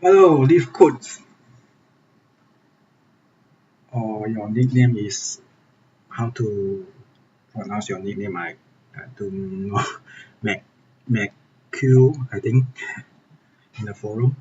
Hello, leave codes. Or your nickname is how to pronounce your nickname. I don't know. Mac Q, I think, in the forum.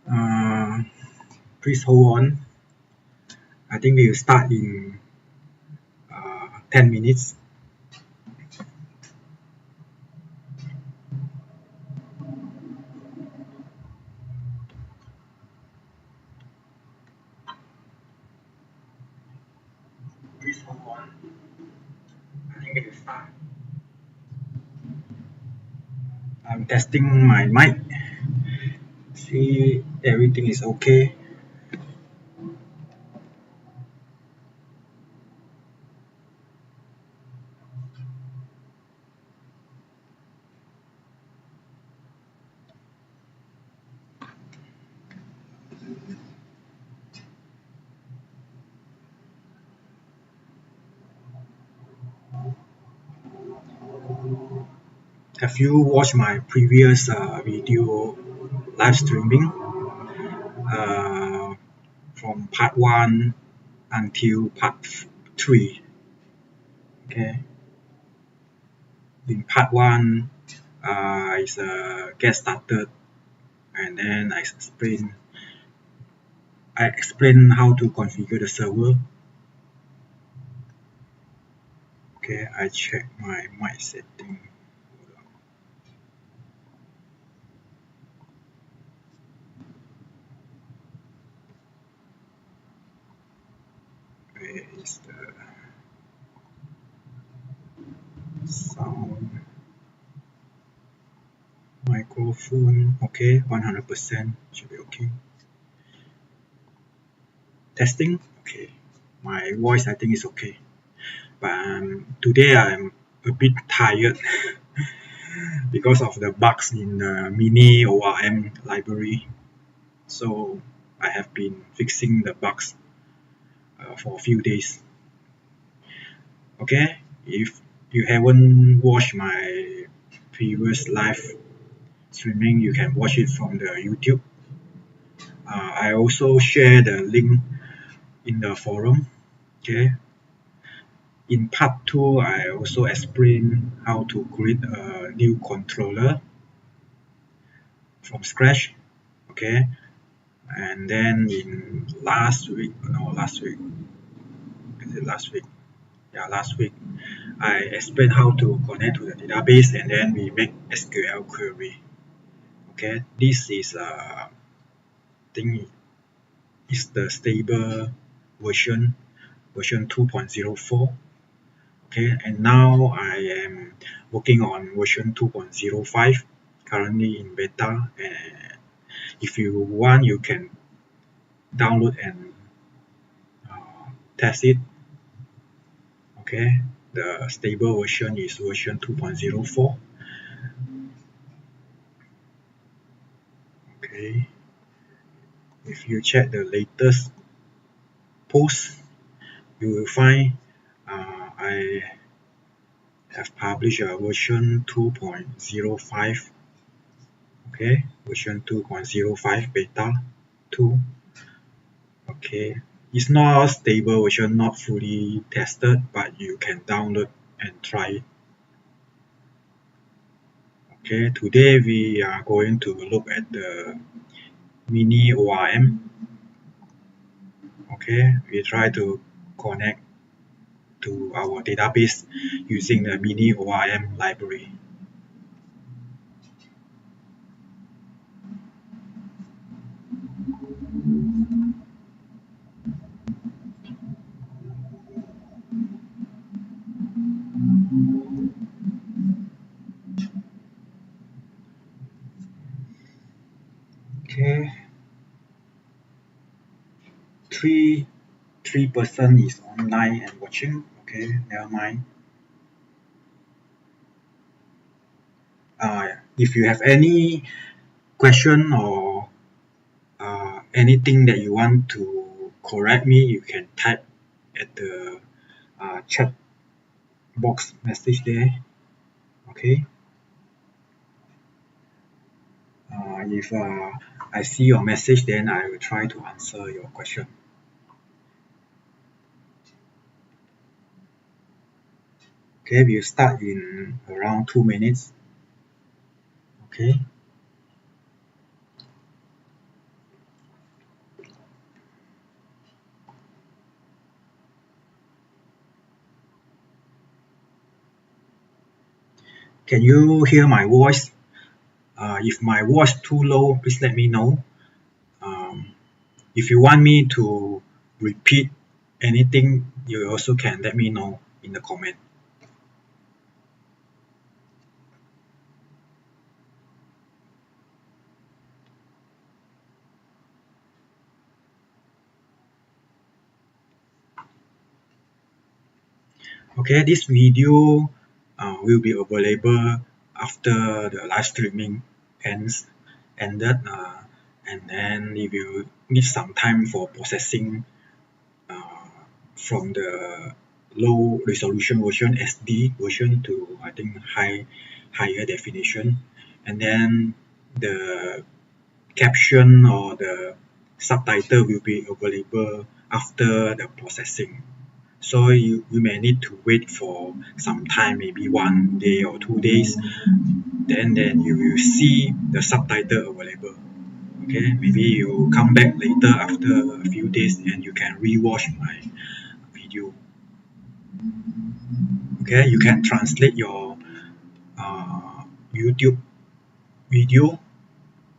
Uh, Please hold on. I think we will start in 10 minutes. Please hold on. I think we will start. I'm testing my mic. See, everything is okay. Have you watched my previous video live streaming from part 1 until part 3? Okay. In part 1, is get started, and then I explain how to configure the server. Okay, I check my mic setting. Where is the sound? Microphone, okay, 100% should be okay. Testing, okay. My voice I think is okay. But today I'm a bit tired because of the bugs in the MiniORM library. So I have been fixing the bugs for a few days. Okay, if you haven't watched my previous live streaming, you can watch it from the YouTube. I also share the link in the forum. Okay. In part 2, I also explain how to create a new controller from scratch. Okay. And then in last week, is it last week? Yeah, last week, I explained how to connect to the database, and then we make SQL query. Okay, this is thing is the stable version 2.04. Okay, and now I am working on version 2.05, currently in beta. And if you want, you can download and test it. Okay, the stable version is version 2.04. Okay, if you check the latest post, you will find I have published a version 2.05. Okay, version 2.05 beta 2. Okay, it's not stable version, not fully tested, but you can download and try it. Okay, today we are going to look at the MiniORM. Okay, we try to connect to our database using the MiniORM library. Okay, three person is online and watching. Okay, never mind. If you have any question or anything that you want to correct me, you can type at the chat box message there. Okay. If I see your message, then I will try to answer your question. Okay, we'll start in around 2 minutes. Okay. Can you hear my voice? If my voice too low, please let me know. If you want me to repeat anything, you also can let me know in the comment. Okay, this video will be available after the live streaming ended, and then it will need some time for processing from the low resolution version SD version to I think higher definition, and then the caption or the subtitle will be available after the processing. So you may need to wait for some time, maybe 1 day or 2 days, then you will see the subtitle available. Okay, maybe you come back later after a few days and you can rewatch my video. Okay, you can translate your YouTube video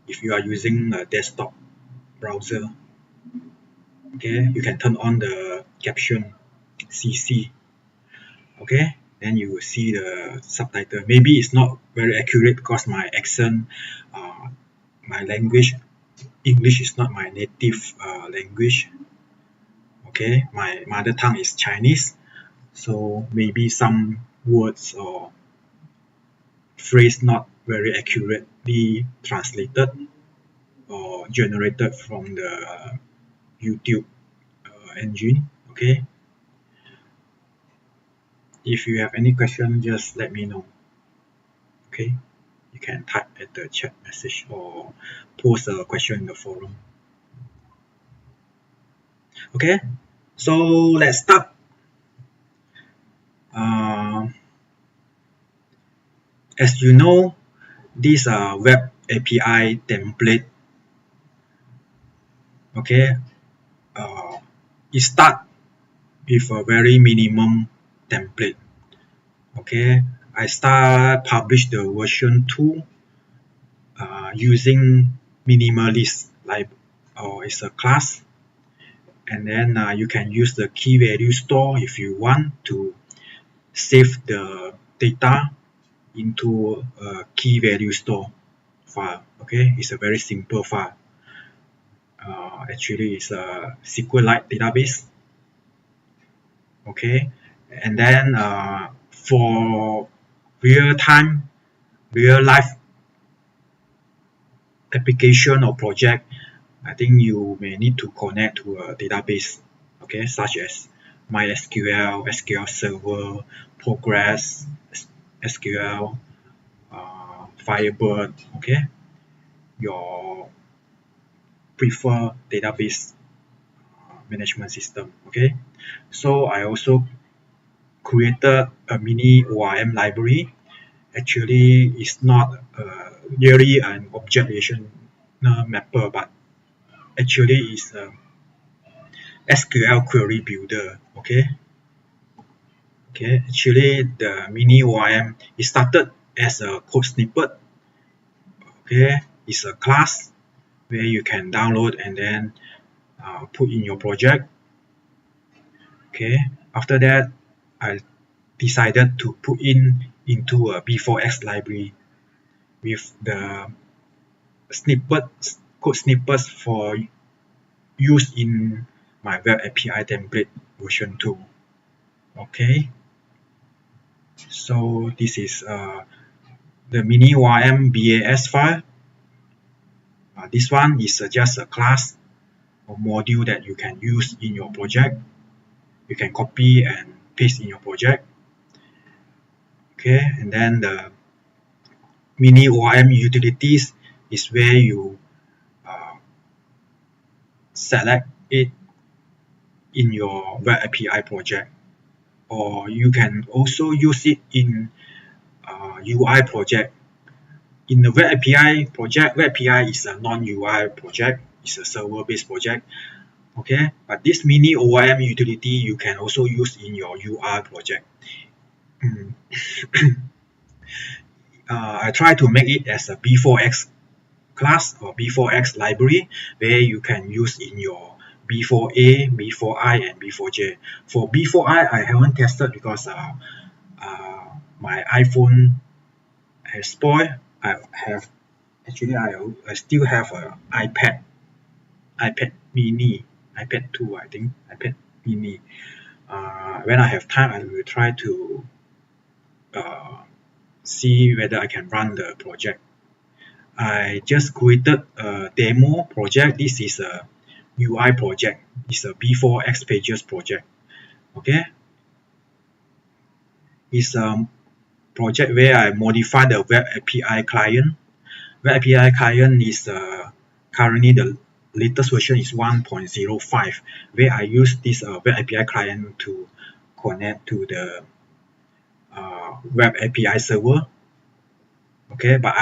if you are using a desktop browser. Okay, you can turn on the caption CC. Okay, then you will see the subtitle. Maybe it's not very accurate because my accent, my language, English is not my native language. Okay, my mother tongue is Chinese, so maybe some words or phrase not very accurately translated or generated from the YouTube engine. Okay, if you have any question, just let me know. Okay, you can type at the chat message or post a question in the forum. Okay, so let's start. As you know, this web API template, okay, it start with a very minimum template. Okay, I start publish the version 2 using minimalist like it's a class, and then you can use the key value store if you want to save the data into a key value store file. Okay, it's a very simple file. Actually, it's a SQLite database. Okay, and then for real life application or project, I think you may need to connect to a database, okay, such as MySQL, SQL Server, Progress, SQL, Firebird, okay, your preferred database management system. Okay, so I also created a MiniORM library. Actually, it's not really an object relational mapper, but actually it's a SQL query builder. Okay, actually the MiniORM it started as a code snippet. Okay, it's a class where you can download and then put in your project. Okay, after that I decided to put into a B4X library with the code snippets for use in my web API template version 2. Okay, so this is the MiniORM BAS file. This one is just a class or module that you can use in your project. You can copy and paste in your project. Okay, and then the MiniORM utilities is where you select it in your web API project, or you can also use it in UI project. In the web API project, web API is a non-UI project, it's a server-based project. Okay, but this MiniORM utility you can also use in your UI project. I try to make it as a B4X class or B4X library where you can use in your B4A, B4I, and B4J. For B4I, I haven't tested because my iPhone has spoiled. I still have an iPad mini, iPad 2, I think, iPad mini. When I have time, I will try to see whether I can run the project. I just created a demo project. This is a UI project. It's a B4X pages project. Okay, it's a project where I modify the web API client. Web API client is currently the latest version is 1.05, where I use this web API client to connect to the web API server. Okay, but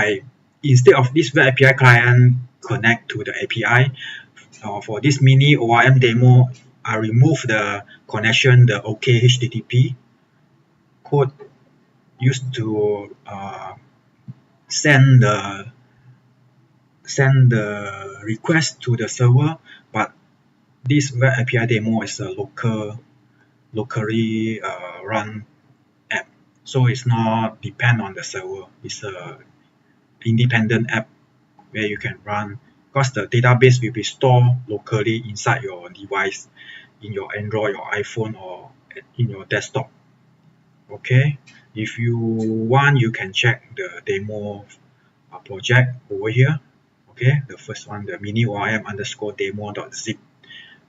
instead of this web API client connect to the API, for this MiniORM demo, I remove the connection, the OK HTTP code used to send the request to the server, but this web API demo is a locally run app, so it's not depend on the server. It's a independent app where you can run, because the database will be stored locally inside your device, in your Android or iPhone or in your desktop. Okay, if you want, you can check the demo project over here. Okay, the first one, the MiniORM_demo.zip.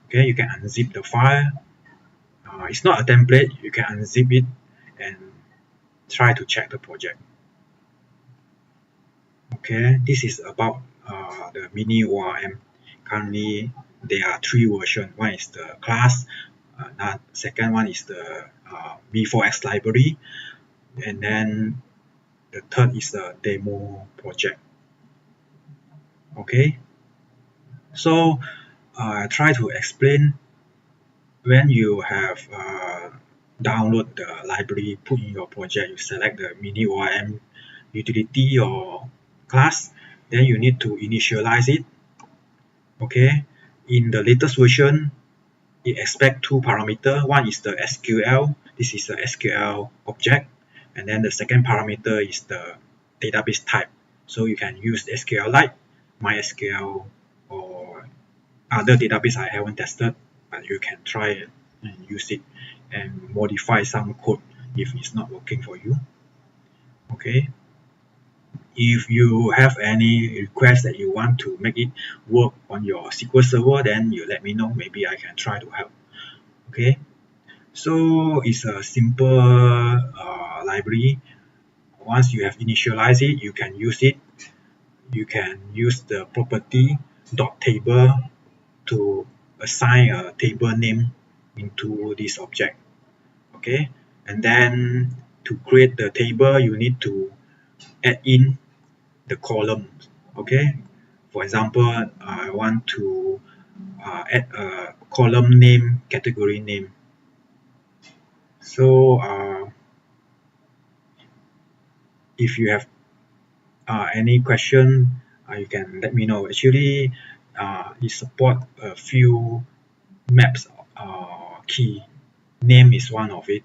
Okay, you can unzip the file. It's not a template. You can unzip it and try to check the project. Okay, this is about the MiniORM. Currently, there are 3 versions. One is the class. Second one is the B4X library, and then the third is the demo project. Okay, so I try to explain. When you have download the library, put in your project, you select the MiniORM utility or class, then you need to initialize it. Okay, in the latest version, it expects 2 parameters. One is the SQL. This is the SQL object, and then the second parameter is the database type. So you can use SQLite, MySQL, or other database I haven't tested, but you can try it and use it and modify some code if it's not working for you. Okay, if you have any request that you want to make it work on your SQL server, then you let me know. Maybe I can try to help. Okay, so it's a simple library. Once you have initialized it, you can use it. You can use the property .table to assign a table name into this object. Okay, and then to create the table, you need to add in the columns. Okay, for example, I want to add a column name, category name. So if you have any question, you can let me know. Actually, it support a few maps key. Name is one of it.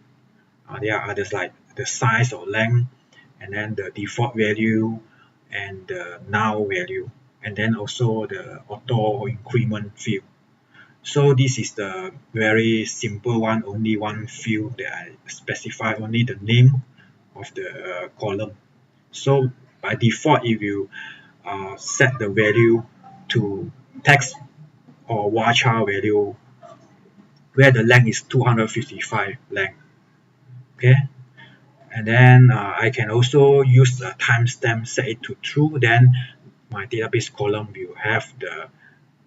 There are others like the size or length, and then the default value, and the now value, and then also the auto increment field. So this is the very simple one, only one field that I specify only the name of the column. So by default, if you set the value to text or varchar value where the length is 255 length, okay, and then I can also use the timestamp, set it to true, then my database column will have the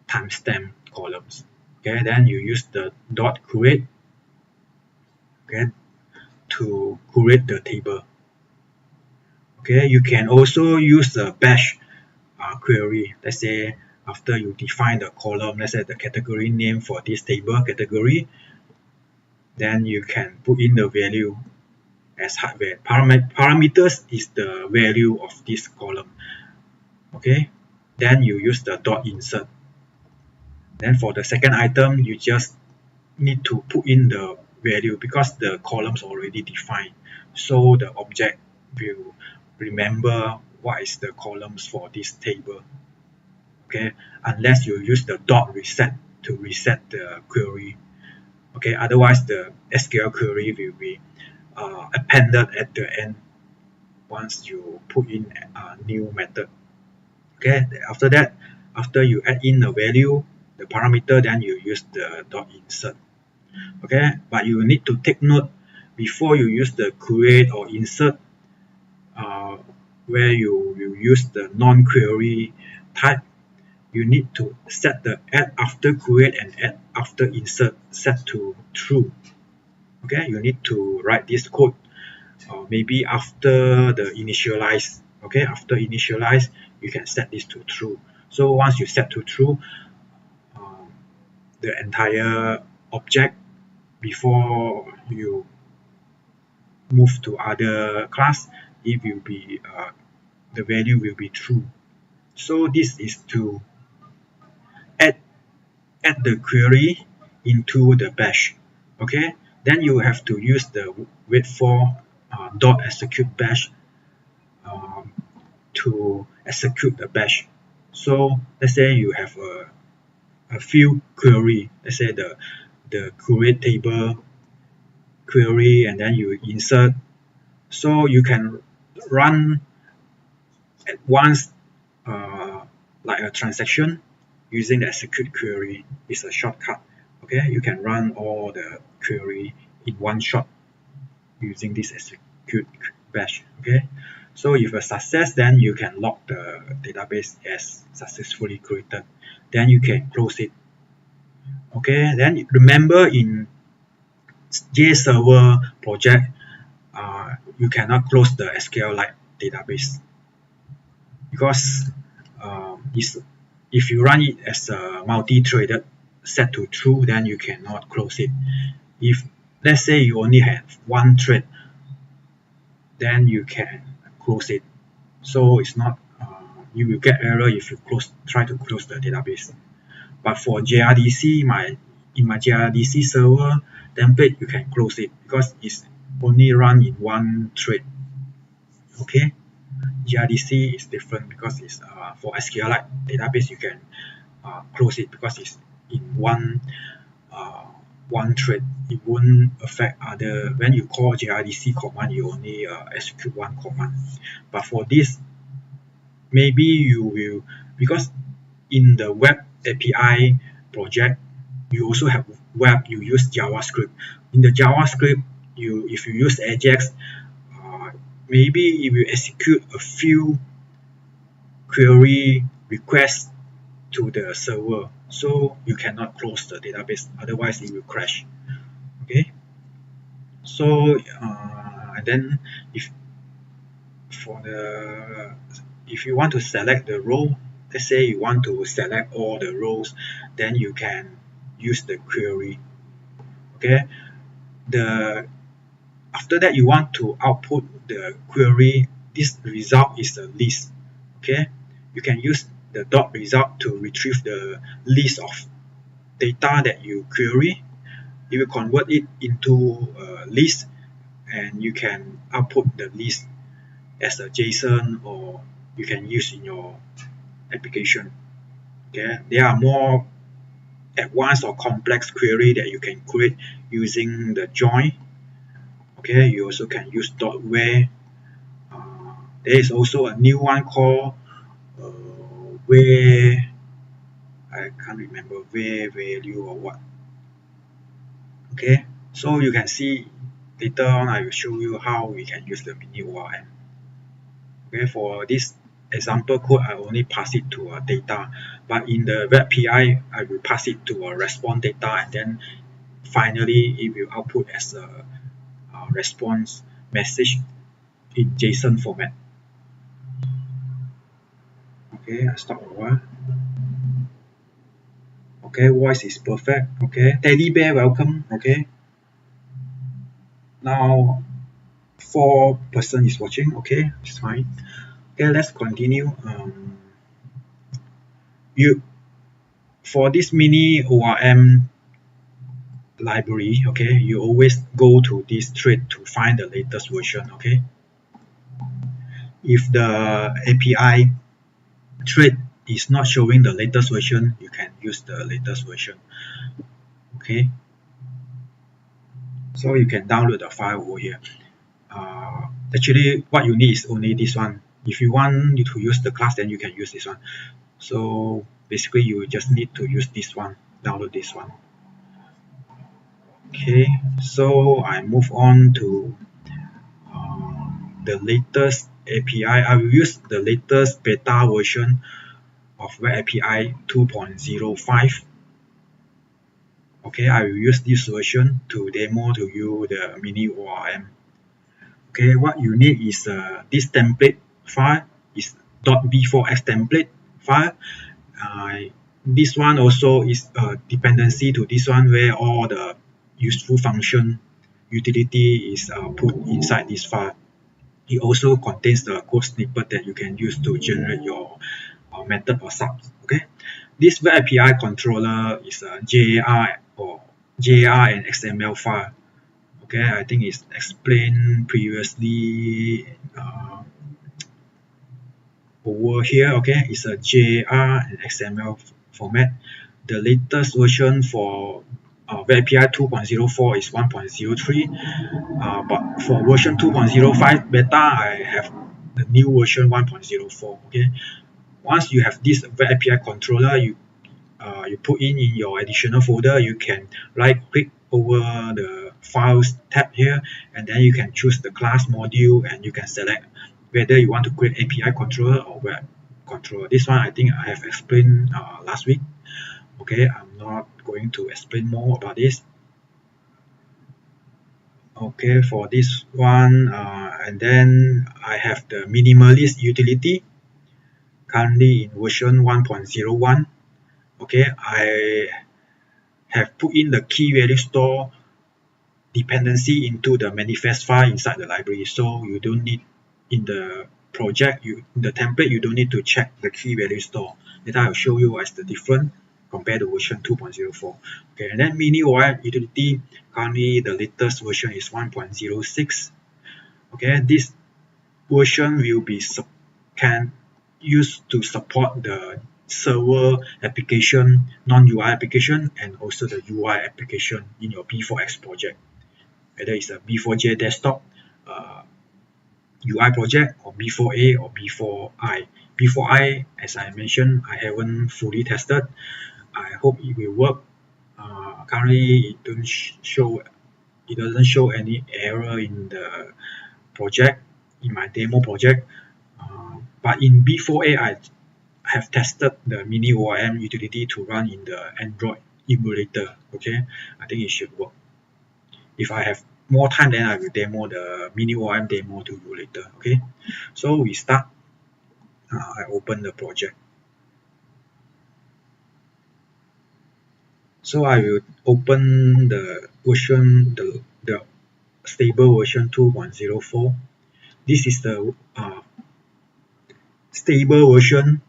timestamp columns. Okay, then you use the dot create, okay, to create the table. Okay, you can also use the bash query. Let's say after you define the column, let's say the category name for this table category, then you can put in the value as hardware. Parameters is the value of this column. Okay, then you use the dot insert. Then for the second item, you just need to put in the value because the columns already defined. So the object will remember what is the columns for this table. Okay, unless you use the dot reset to reset the query. Okay, otherwise the SQL query will be appended at the end once you put in a new method. Okay, after that, after you add in the value, the parameter, then you use the dot insert. Okay, but you need to take note before you use the create or insert, where you use the non-query type, you need to set the add after create and add after insert set to true. Okay, you need to write this code maybe after the initialize. Okay, after initialize, you can set this to true. So once you set to true, the entire object before you move to other class, it will be the value will be true. So this is to add the query into the bash. Okay, then you have to use the wait for dot execute bash to execute the bash. So let's say you have a few query. Let's say the create table query, and then you insert. So you can run at once like a transaction using the execute query. It's a shortcut. Okay, you can run all the query in one shot using this execute bash. Okay, so if a success, then you can log the database as successfully created. Then you can close it. Okay, then remember in JServer project, you cannot close the SQLite database because if you run it as a multi-threaded set to true, then you cannot close it. If let's say you only have one thread, then you can close it. So it's not you will get error if you try to close the database. But for JRDC, in my JRDC server template, you can close it because it's only run in one thread. Okay, JRDC is different because it's for SQLite database you can close it because it's in one thread. It won't affect other. When you call JRDC command, you only execute one command. But for this, maybe you will, because in the web API project, you also have web, you use JavaScript. In the JavaScript, if you use Ajax, maybe it will execute a few query requests to the server, so you cannot close the database, otherwise it will crash. Okay, so and then if you want to select the row, let's say you want to select all the rows, then you can use the query. Okay, after that you want to output the query. This result is a list. Okay, you can use the dot result to retrieve the list of data that you query. You will convert it into a list, and you can output the list as a JSON, or you can use in your application. Okay, there are more advanced or complex query that you can create using the join. Okay, you also can use .where. There is also a new one called where, I can't remember, where value or what. Okay, so you can see later on I will show you how we can use the MiniORM. Okay, for this example code, I only pass it to a data, but in the web API, I will pass it to a response data, and then finally it will output as a response message in JSON format. Okay, I stop a while. Okay, voice is perfect. Okay, teddy bear welcome. Okay, now 4 person is watching. Okay, it's fine. Okay, let's continue. For this MiniORM library, okay, you always go to this thread to find the latest version. Okay, if the API thread is not showing the latest version, you can use the latest version. Okay, so you can download the file over here. Actually, what you need is only this one. If you want to use the class, then you can use this one. So basically, you just need to use this one, download this one. Okay, so I move on to the latest API. I will use the latest beta version of Web API 2.05. Okay, I will use this version to demo to you the MiniORM. Okay, what you need is this template file is .b4x template file. This one also is a dependency to this one where all the useful function utility is put inside this file. It also contains the code snippet that you can use to generate your method or subs. Okay, this Web API controller is a JAR and XML file. Okay, I think it's explained previously over here. Okay, it's a JAR and XML format. The latest version for Web API 2.04 is 1.03, but for version 2.05 beta, I have the new version 1.04. Okay, once you have this Web API controller, you put in your additional folder, you can right click over the files tab here, and then you can choose the class module, and you can select whether you want to create API controller or web controller. This one I think I have explained last week. Okay, I'm not going to explain more about this. Okay, for this one, and then I have the minimalist utility currently in version 1.01. Okay, I have put in the key value store dependency into the manifest file inside the library, so you don't need in the project, in the template, you don't need to check the key value store. Later I'll show you what's the difference compared to version 2.04. Okay, and then MiniORM utility, currently the latest version is 1.06. Okay, this version will be can use to support the server application, non-UI application, and also the UI application in your B4X project, whether it's a B4J desktop UI project or B4A or B4I. B4I, as I mentioned, I haven't fully tested. I hope it will work. Currently, it doesn't show any error in the project, in my demo project. But in B4A, I have tested the MiniORM utility to run in the Android emulator. Okay, I think it should work. If I have more time, then I will demo the MiniORM demo to you later. Okay, so we start. I open the project. So I will open the version, the stable version 2.04. This is the stable version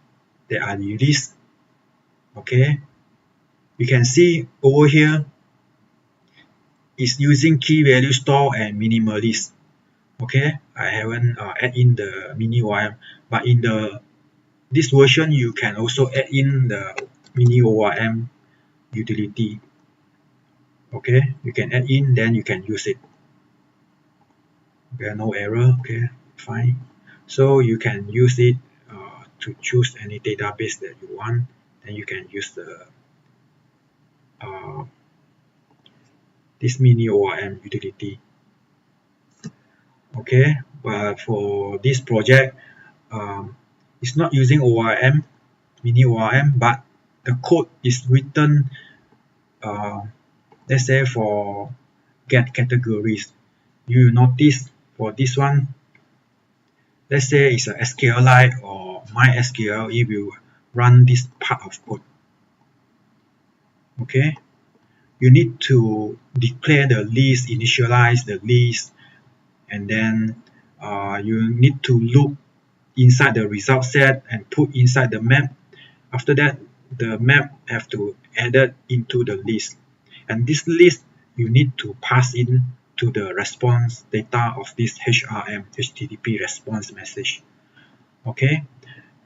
that I released. Okay, you can see over here is using key value store and minimalist. Okay, I haven't add in the MiniORM, but in this version you can also add in the MiniORM utility. Okay, you can add in, then you can use it. There are no error. Okay, fine. So you can use it to choose any database that you want. Then you can use the this MiniORM utility. Okay, but for this project, it's not using ORM, MiniORM, but the code is written, let's say for get categories. You notice for this one, let's say it's a SQLite or MySQL, it will run this part of code. Okay, you need to declare the list, initialize the list, and then you need to look inside the result set and put inside the map. After that, the map have to added into the list, and this list you need to pass in to the response data of this HRM, HTTP response message. Okay,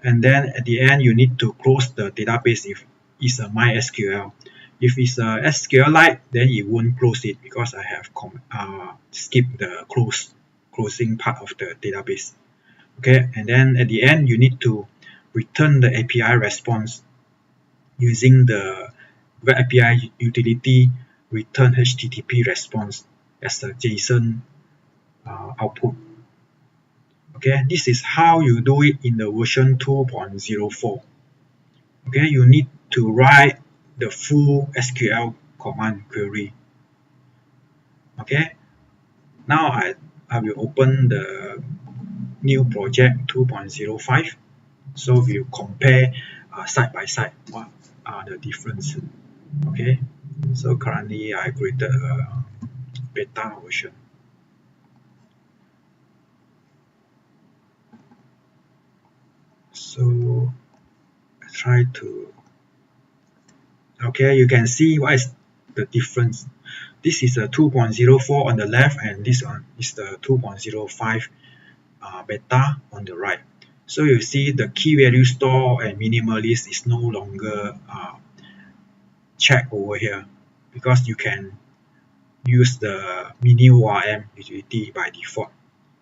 and then at the end you need to close the database if it's a MySQL. If it's a SQLite, then it won't close it because I have skipped the closing part of the database. Okay, and then at the end you need to return the API response using the Web API utility return HTTP response as a JSON output. Okay, this is how you do it in the version 2.04. Okay, you need to write the full SQL command query. Okay, now I will open the new project 2.05. So we'll compare side by side what are the difference. Okay, so currently I created a beta version. So I try to, okay, you can see what is the difference. This is a 2.04 on the left, and this one is the 2.05 beta on the right. So you see the key value store and minimalist is no longer checked over here because you can use the MiniORM utility by default.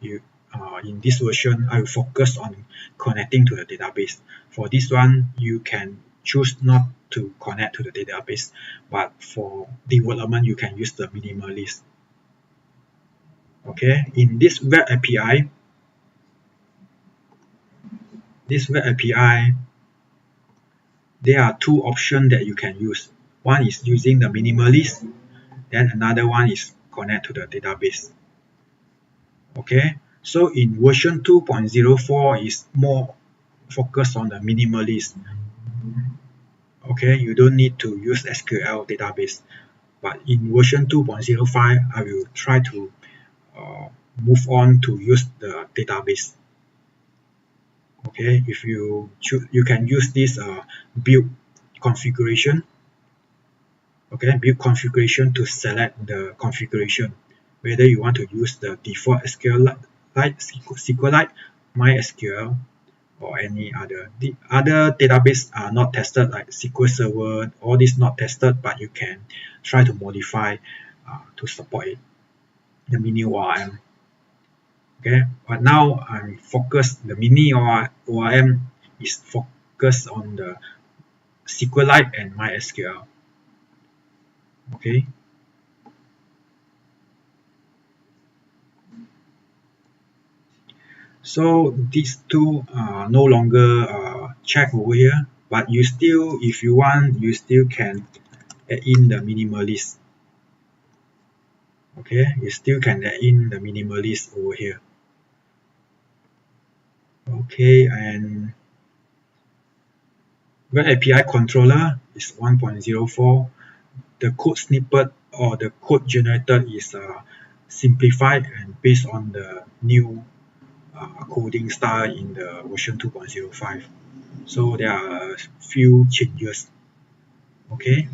In this version, I will focus on connecting to the database. For this one, you can choose not to connect to the database, but for development, you can use the minimalist. Okay, in this Web API, there are two options that you can use. One is using the minimalist, then another one is connect to the database. Okay, so in version 2.04 is more focused on the minimalist. Okay, you don't need to use SQL database, but in version 2.05 I will try to move on to use the database. Okay, if you choose, you can use this build configuration. Okay, build configuration to select the configuration, whether you want to use the default SQLite, MySQL, or any other. The other database are not tested, like SQL Server. All this not tested, but you can try to modify to support it. The MiniORM. Okay, but now I'm focused. The MiniORM is focused on the SQLite and MySQL. Okay. So these two are no longer checked over here, but you still, if you want, you still can add in the minimalist. Okay, you still can add in the minimalist over here. Okay, and Web API controller is 1.04. The code snippet or the code generated is simplified and based on the new coding style in the version 2.05. So there are a few changes. Okay.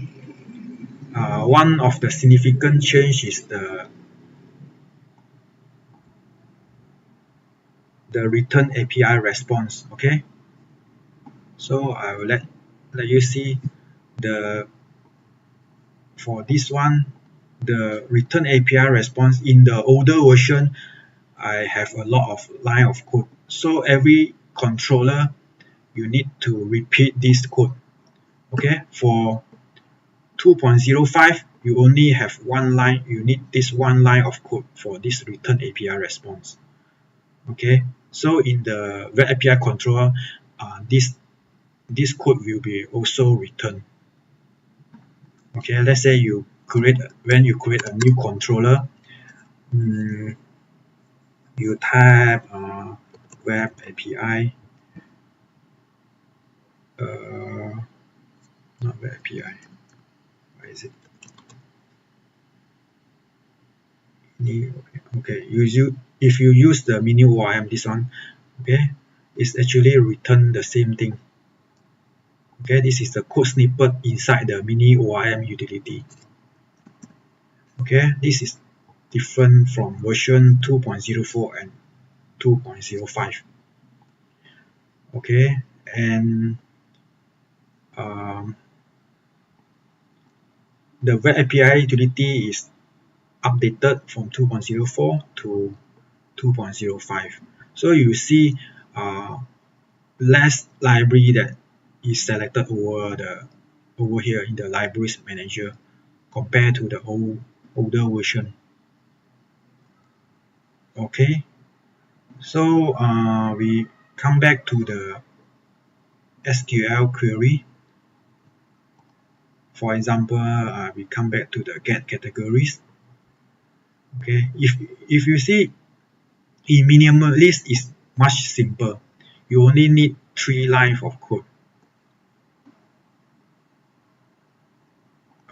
One of the significant change is the return API response. Okay. So I will let you see the for this one, the return API response in the older version, I have a lot of line of code. So every controller, you need to repeat this code. Okay, for 2.05, you only have one line. You need this one line of code for this return API response. Okay, so in the web API controller, this code will be also returned. Okay, let's say when you create a new controller, you type web API, not web API. Where is it? Okay, if you use the MiniORM, this one, okay, it's actually return the same thing. Okay, this is the code snippet inside the MiniORM utility. Okay, this is different from version 2.04 and 2.05. Okay, and the web API utility is updated from 2.04 to 2.05. So you see less library that is selected over here in the libraries manager compared to the older version. Okay, so we come back to the SQL query. For example, we come back to the get categories. Okay, if you see in minimalist is much simple. You only need 3 lines of code.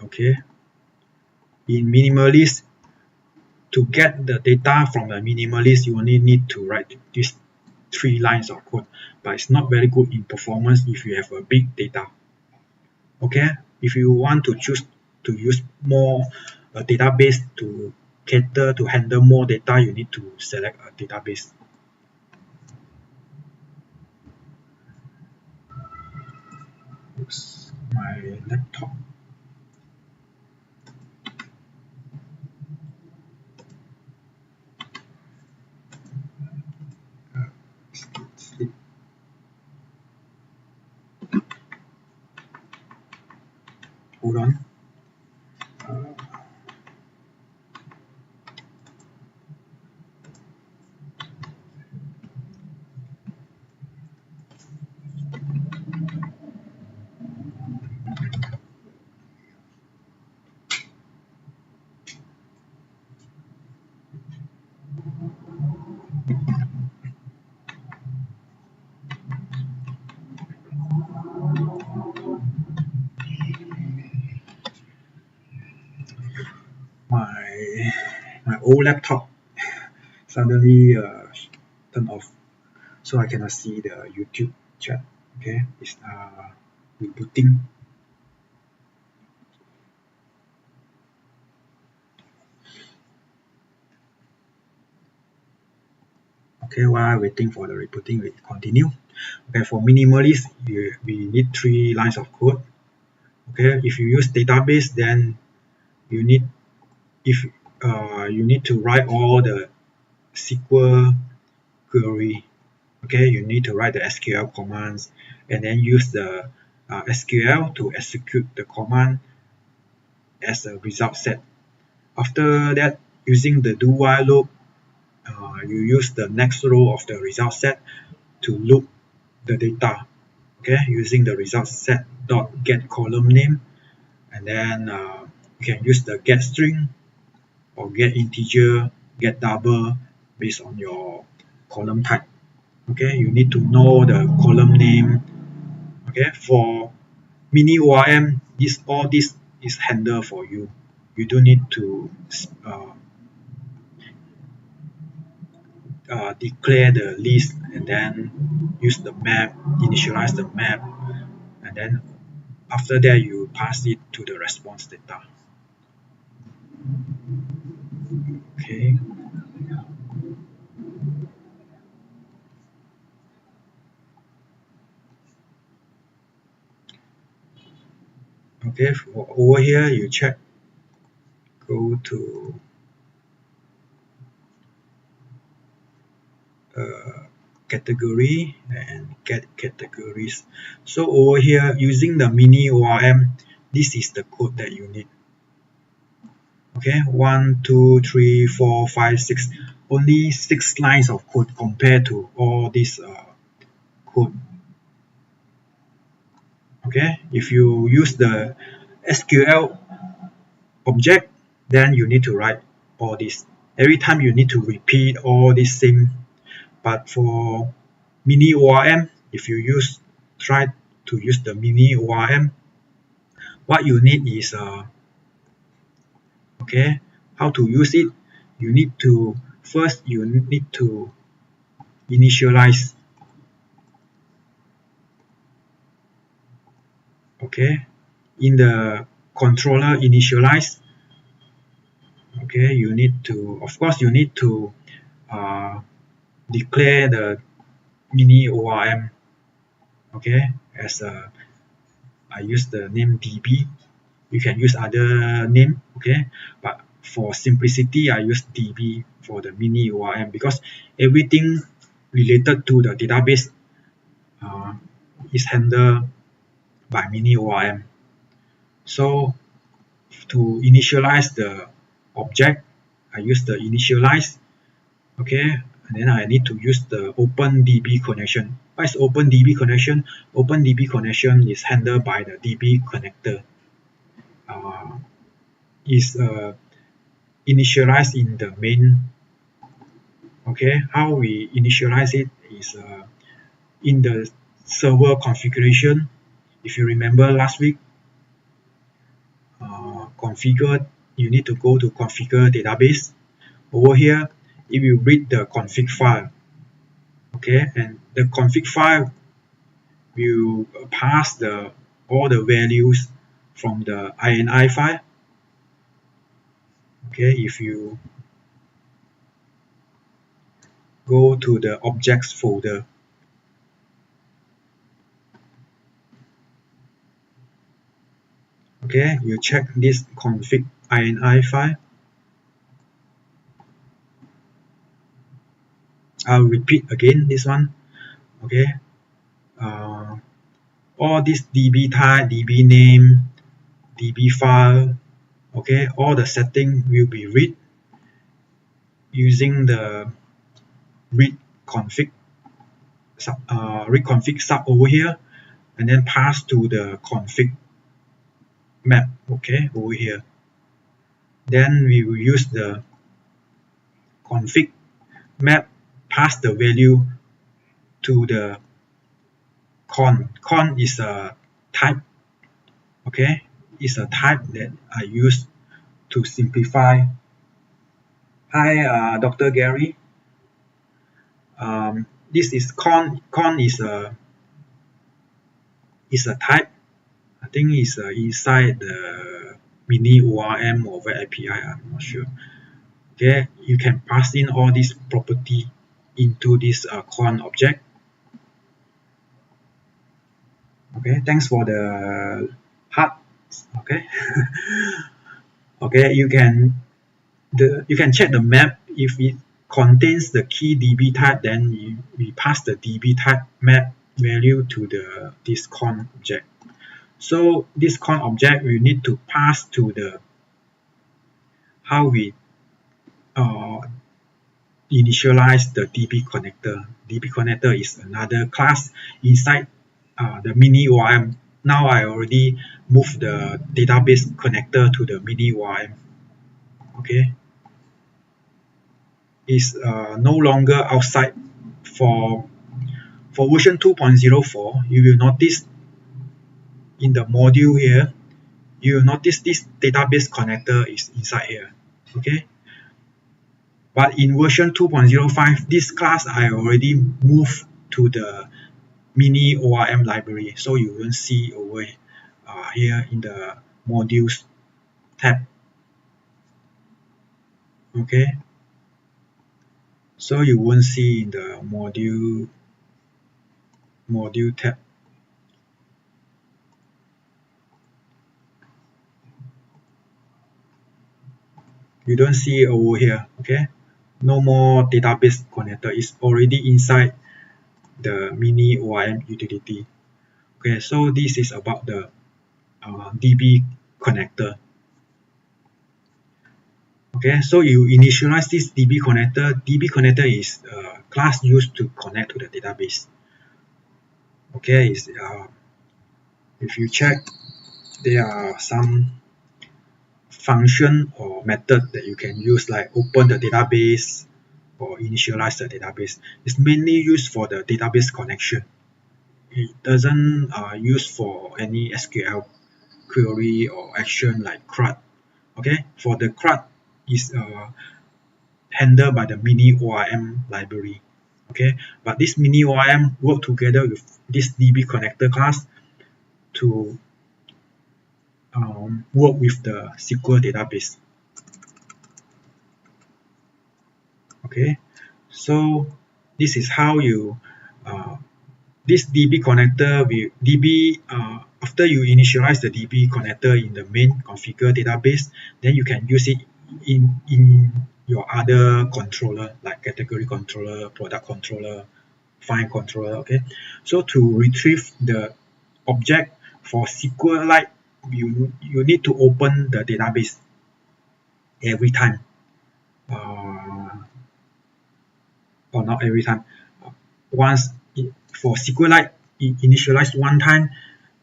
Okay, in minimalist, to get the data from the minimalist, you only need to write these 3 lines of code, but it's not very good in performance if you have a big data. Okay, if you want to choose to use more database to cater to handle more data, you need to select a database. Oops, my laptop. Hold on. My old laptop suddenly turned off, so I cannot see the YouTube chat. Okay, it's rebooting. Okay, while waiting for the rebooting, we continue. Okay, for minimalist, we need 3 lines of code. Okay, if you use database, then you need to write all the SQL query. Okay, you need to write the SQL commands and then use the SQL to execute the command as a result set. After that, using the do while loop, you use the next row of the result set to loop the data. Okay, using the result set dot get column name, and then you can use the get string or get integer, get double based on your column type. Okay, you need to know the column name. Okay, for MiniORM, all this is handled for you. You don't need to declare the list and then use the map, initialize the map, and then after that you pass it to the response data. Okay. Okay, over here you check go to category and get categories. So over here, using the MiniORM, this is the code that you need. Okay, 1, 2, 3, 4, 5, 6. Only 6 lines of code compared to all this code. Okay, if you use the SQL object, then you need to write all this. Every time you need to repeat all this same. But for MiniORM, if you try to use the MiniORM, what you need is okay, how to use it. You need to first initialize. Okay, in the controller initialize. Okay, you need to, of course, you need to declare the MiniORM. Okay, as I use the name DB. You can use other name. Okay, but for simplicity, I use DB for the MiniORM because everything related to the database is handled by MiniORM. So to initialize the object, I use the initialize. Okay, and then I need to use the OpenDB connection. What is OpenDB connection? OpenDB connection is handled by the DB connector. Is initialized in the main. Okay, how we initialize it is in the server configuration. If you remember last week, configure, you need to go to configure database. Over here, if you read the config file, okay, and the config file will pass all the values from the INI file. Okay, if you go to the objects folder, okay, you check this config INI file. I'll repeat again this one. Okay, all this DB type, DB name, DB file, okay, all the setting will be read using the read config sub over here, and then pass to the config map. Okay, over here. Then we will use the config map, pass the value to the con. Con is a type. Okay, is a type that I use to simplify. Hi, Dr. Gary. This is con. Con is a type. I think it's inside the MiniORM or web API. I'm not sure. Okay, you can pass in all these property into this con object. Okay, thanks for the heart. Okay. Okay, you can check the map. If it contains the key DB type, then we pass the DB type map value to this con object. So this con object we need to pass to the how we initialize the DB connector. DB connector is another class inside the MiniORM. Now I already moved the database connector to the MiniORM. Okay, is no longer outside. For version 2.04, you will notice in the module here, you will notice this database connector is inside here. Okay, but in version 2.05, this class I already moved to the MiniORM library, so you won't see over here in the modules tab. Okay, so you won't see in the module tab. You don't see over here. Okay, no more database connector. It's already inside the MiniORM utility. Okay, so this is about the DB connector. Okay, so you initialize this DB connector. DB connector is a class used to connect to the database. Okay, if you check, there are some function or method that you can use, like open the database or initialize the database. It's mainly used for the database connection. It doesn't use for any SQL query or action like CRUD. Okay, for the CRUD is handled by the MiniORM library. Okay, but this MiniORM work together with this DB connector class to work with the SQL database. Okay, so this is how you this DB connector will DB after you initialize the DB connector in the main configure database, then you can use it in your other controller like category controller, product controller, file controller. Okay, so to retrieve the object for SQLite, you need to open the database every time, or not every time. Once for SQLite, it initialized one time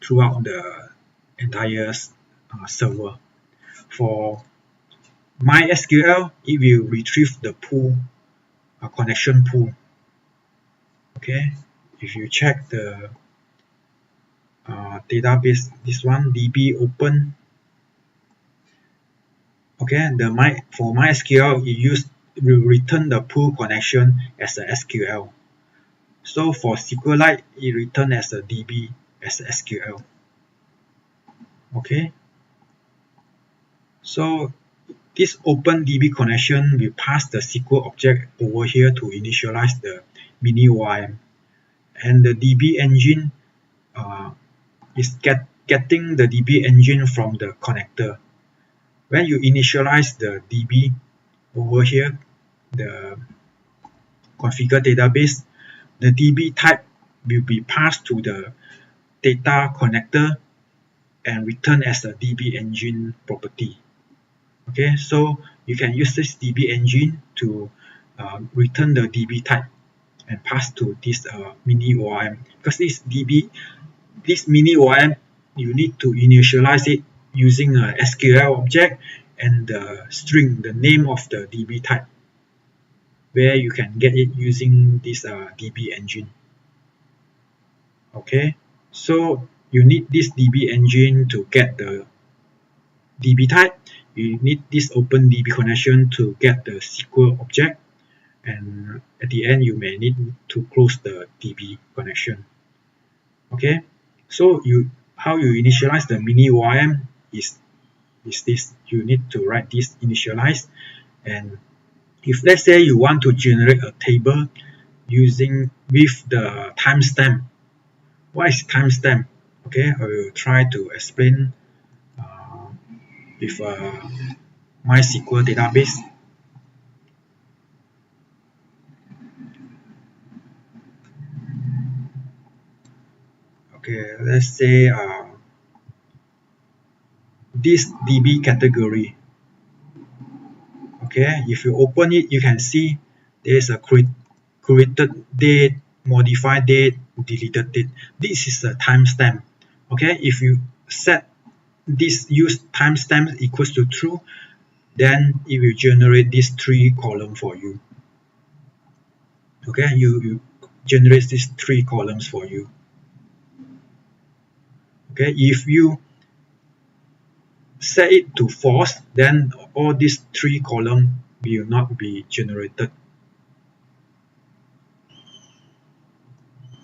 throughout the entire server. For MySQL, it will retrieve the pool, connection pool. Okay, if you check the database, this one DB open. Okay, for MySQL, it will return the pool connection as a SQL. So for SQLite, it return as a DB as a SQL. Okay, so this open DB connection will pass the SQL object over here to initialize the MiniORM, and the DB engine is getting the DB engine from the connector. When you initialize the DB over here, the configure database, the DB type will be passed to the data connector and return as a DB engine property. Okay, so you can use this DB engine to return the DB type and pass to this MiniORM, because this MiniORM, you need to initialize it using a SQL object and the string, the name of the DB type, where you can get it using this DB engine. Okay, so you need this DB engine to get the DB type. You need this open DB connection to get the SQL object, and at the end you may need to close the DB connection. Okay, so how you initialize the MiniORM is this. You need to write this initialize, and if let's say you want to generate a table with the timestamp. What is timestamp? Okay, I will try to explain with MySQL database. Okay, let's say this DB category. Okay, if you open it, you can see there is a created date, modified date, deleted date. This is a timestamp. Okay, if you set this use timestamp equals to true, then it will generate these 3 columns for you. Okay, you generate these 3 columns for you. Okay, if you set it to false, then all these 3 columns will not be generated.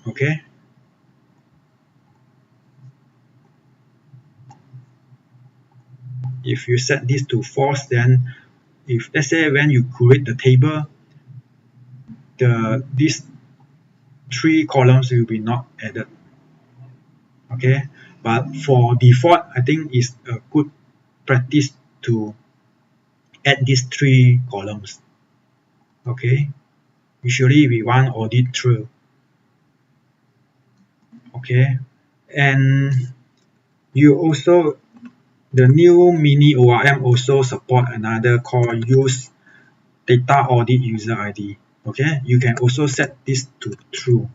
Okay, if you set this to false, then if let's say when you create the table, these 3 columns will be not added. Okay, but for default, I think it's a good practice to add these 3 columns. Okay, usually we want audit true. Okay, and you also, the new MiniORM also support another called use data audit user ID. Okay, you can also set this to true.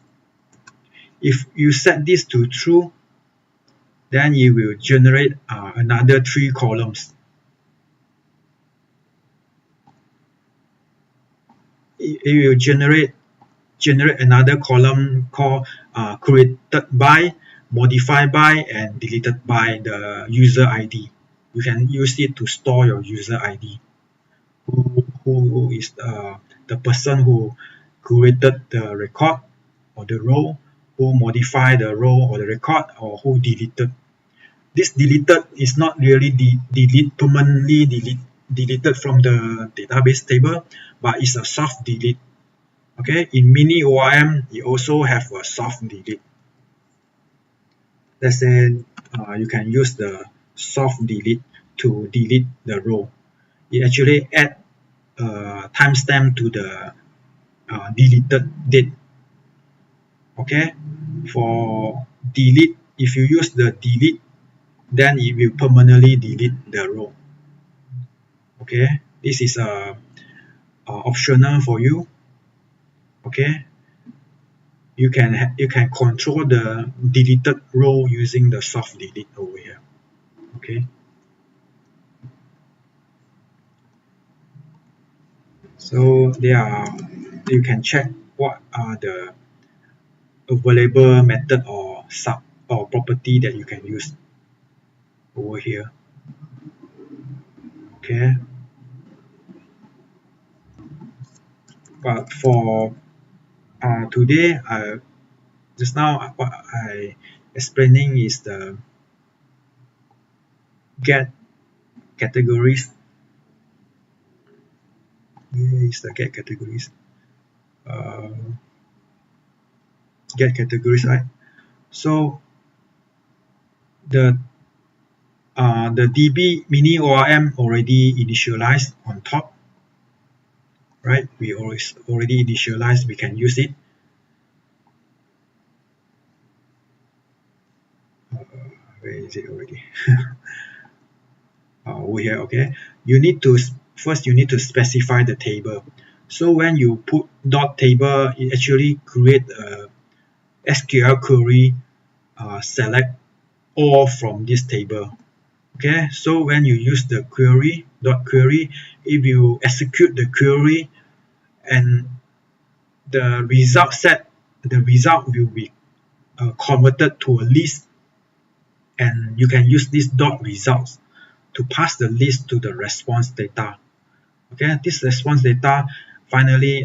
If you set this to true, then you will generate another 3 columns. It will generate another column called created by, modified by, and deleted by the user ID. You can use it to store your user ID. Who is the person who created the record or the row, who modified the row or the record, or who deleted. This deleted is not really permanently deleted from the database table, but it's a soft delete. Okay, in MiniORM, you also have a soft delete. Let's say you can use the soft delete to delete the row. It actually adds timestamp to the deleted date. Okay, for delete, if you use the delete, then it will permanently delete the row. Okay, this is optional for you. Okay, you can control the deleted row using the soft delete over here. Okay, so you can check what are the available method or property that you can use over here. Okay, but for today, just now what I explaining is the get categories. Here is the get categories. Get categories, right? So the DB MiniORM already initialized on top, right? We already initialized. We can use it. Where is it already? Over here. Okay. You need to specify the table. So when you put dot table, it actually create a SQL query. Select all from this table. Okay, so when you use the query dot query, if you execute the query and the result will be converted to a list, and you can use this dot results to pass the list to the response data. Okay, this response data finally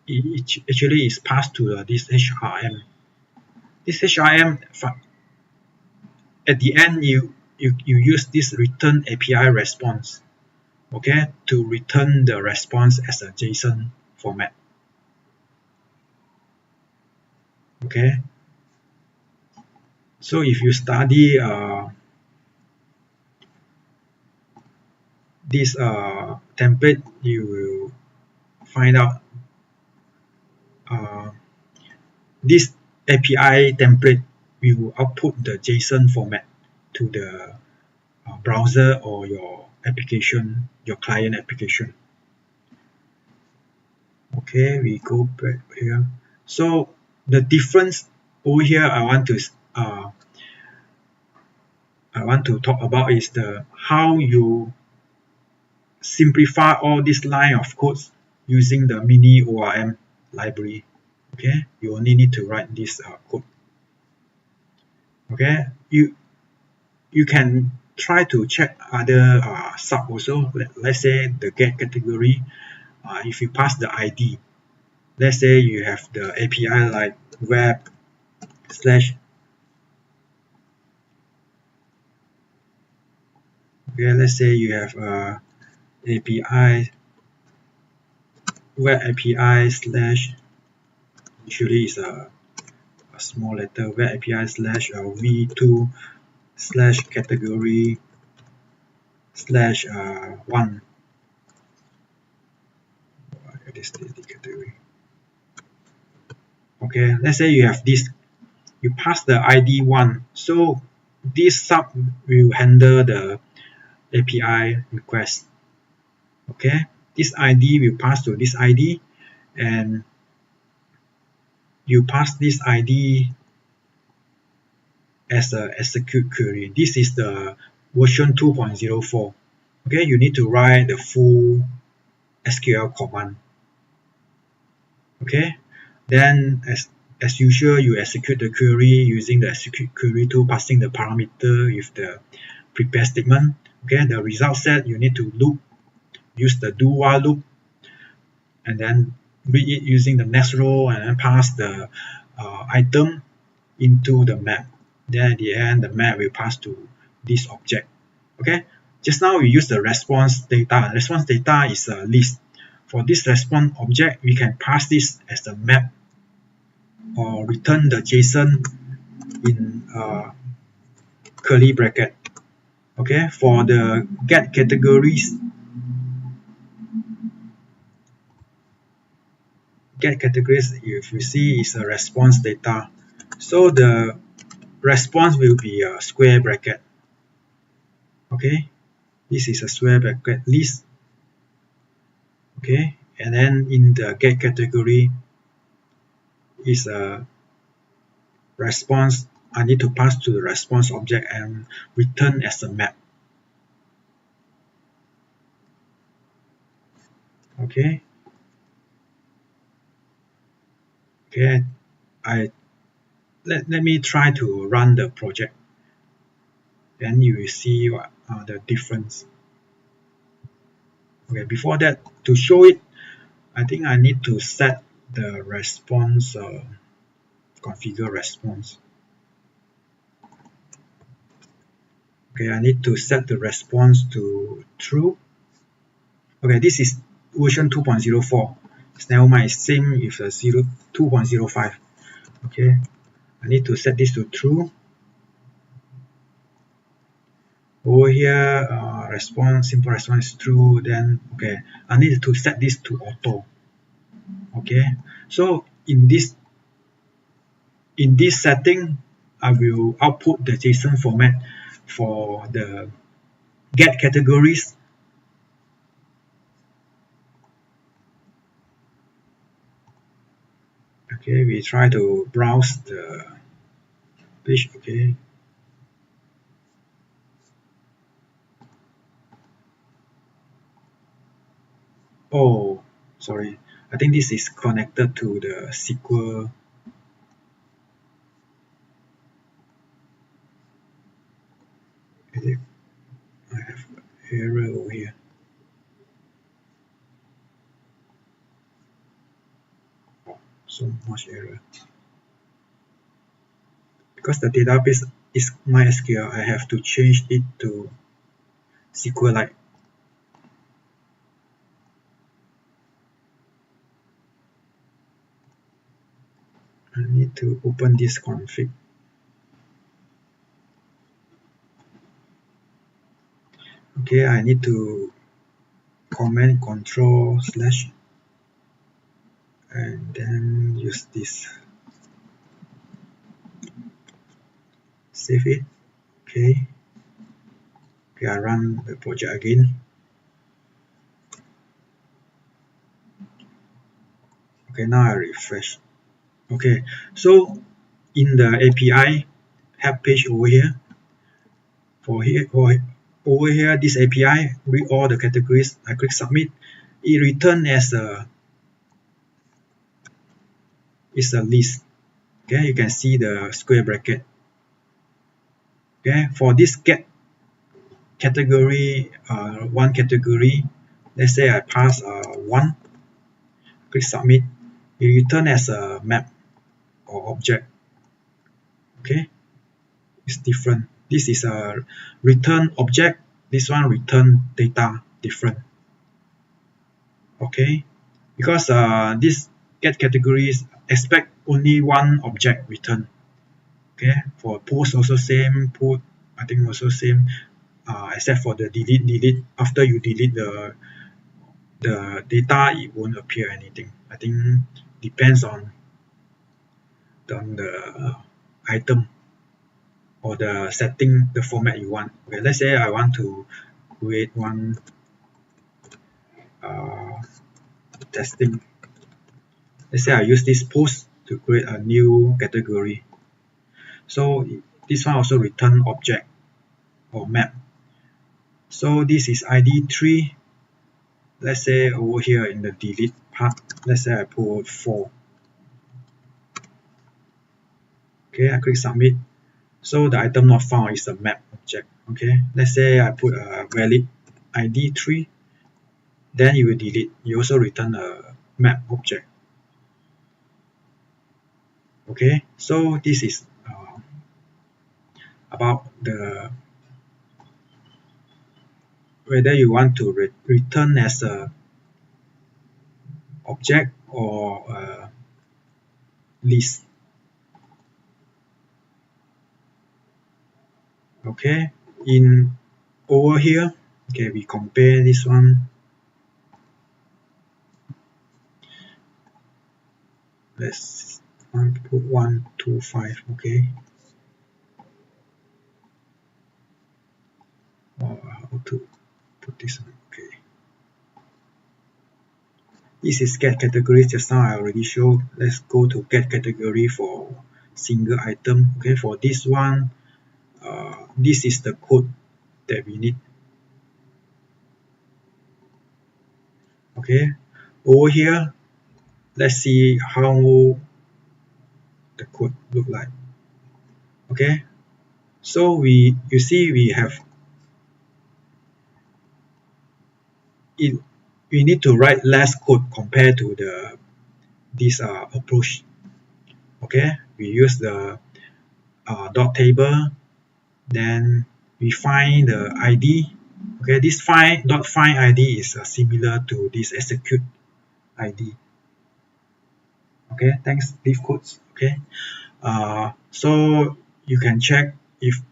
it actually is passed to this HRM. This HRM at the end you use this return API response, okay, to return the response as a JSON format. Okay, so if you study this template, you will find out this API template will output the JSON format to the browser or your application, your client application. Okay, we go back here. So the difference over here I want to talk about is the how you simplify all this line of codes using the MiniORM library. Okay, you only need to write this code. Okay, you can try to check other sub also. Let's say the get category. If you pass the ID, let's say you have the API like web slash. Okay, let's say you have API web API slash. Usually is a small letter, web API slash v2 slash category slash 1. this category. Okay, let's say you have this, you pass the ID 1, so this sub will handle the API request. Okay, this ID will pass to this ID, and you pass this ID as a execute query. This is the version 2.04. Okay, you need to write the full SQL command. Okay, then as usual, you execute the query using the execute query tool, passing the parameter with the prepare statement. Okay, the result set you need to loop, use the do while loop, and then read it using the next row, and then pass the item into the map. Then at the end, the map will pass to this object. Okay, just now we use the response data. Response data is a list. For this response object, we can pass this as a map or return the JSON in curly bracket. Okay, for the get categories, if you see, is a response data. So the response will be a square bracket. Okay, this is a square bracket list. Okay, and then in the get category is a response. I need to pass to the response object and return as a map. Okay. Okay, let me try to run the project. Then you will see what are the difference. Okay, before that, to show it, I think I need to set the response, configure response. Okay, I need to set the response to true. Okay, this is version 2.04. Never mind, same with the 2.05. Okay, I need to set this to true. Over here, simple response is true. Then okay, I need to set this to auto. Okay, so in this setting, I will output the JSON format for the get categories. Okay, we try to browse the page. Okay. Oh, sorry. I think this is connected to the SQL. I have error over here. Oh, so much error. Because the database is MySQL, I have to change it to SQLite. I need to open this config. Okay, I need to command control / and then use this. Save it. Okay. Okay, I run the project again. Okay, now I refresh. Okay, so in the API help page over here, over here, this API read all the categories. I click submit. It return as a list. Okay, you can see the square bracket. Okay, for this get category, one category, let's say I pass 1. Click submit. It return as a map or object. Okay, it's different. This is a return object. This one return data, different. Okay, because this get categories expect only one object return. Okay, for post also same, put I think also same, except for the delete. After you delete the data, it won't appear anything. I think depends on the item or the setting, the format you want. Okay, let's say I want to create one testing. Let's say I use this post to create a new category. So this one also return object or map. So this is ID 3. Let's say over here in the delete part, let's say I put 4. Okay, I click submit. So the item not found is the map object. Okay, let's say I put a valid ID 3, then you will delete. You also return a map object. Okay, so this is about the whether you want to return as a object or a list. Okay, in over here, okay, we compare this one. Let's put 1, 2, 5. Okay. How to put this one? Okay. This is get categories. Just now I already showed. Let's go to get category for single item. Okay, for this one, this is the code that we need. Okay, over here, let's see how the code look like. Okay, so you see we have it. We need to write less code compared to this approach. Okay, we use the dot table, then we find the ID. Okay, this dot find ID is similar to this execute ID. Okay, thanks leave codes. Okay, so you can check if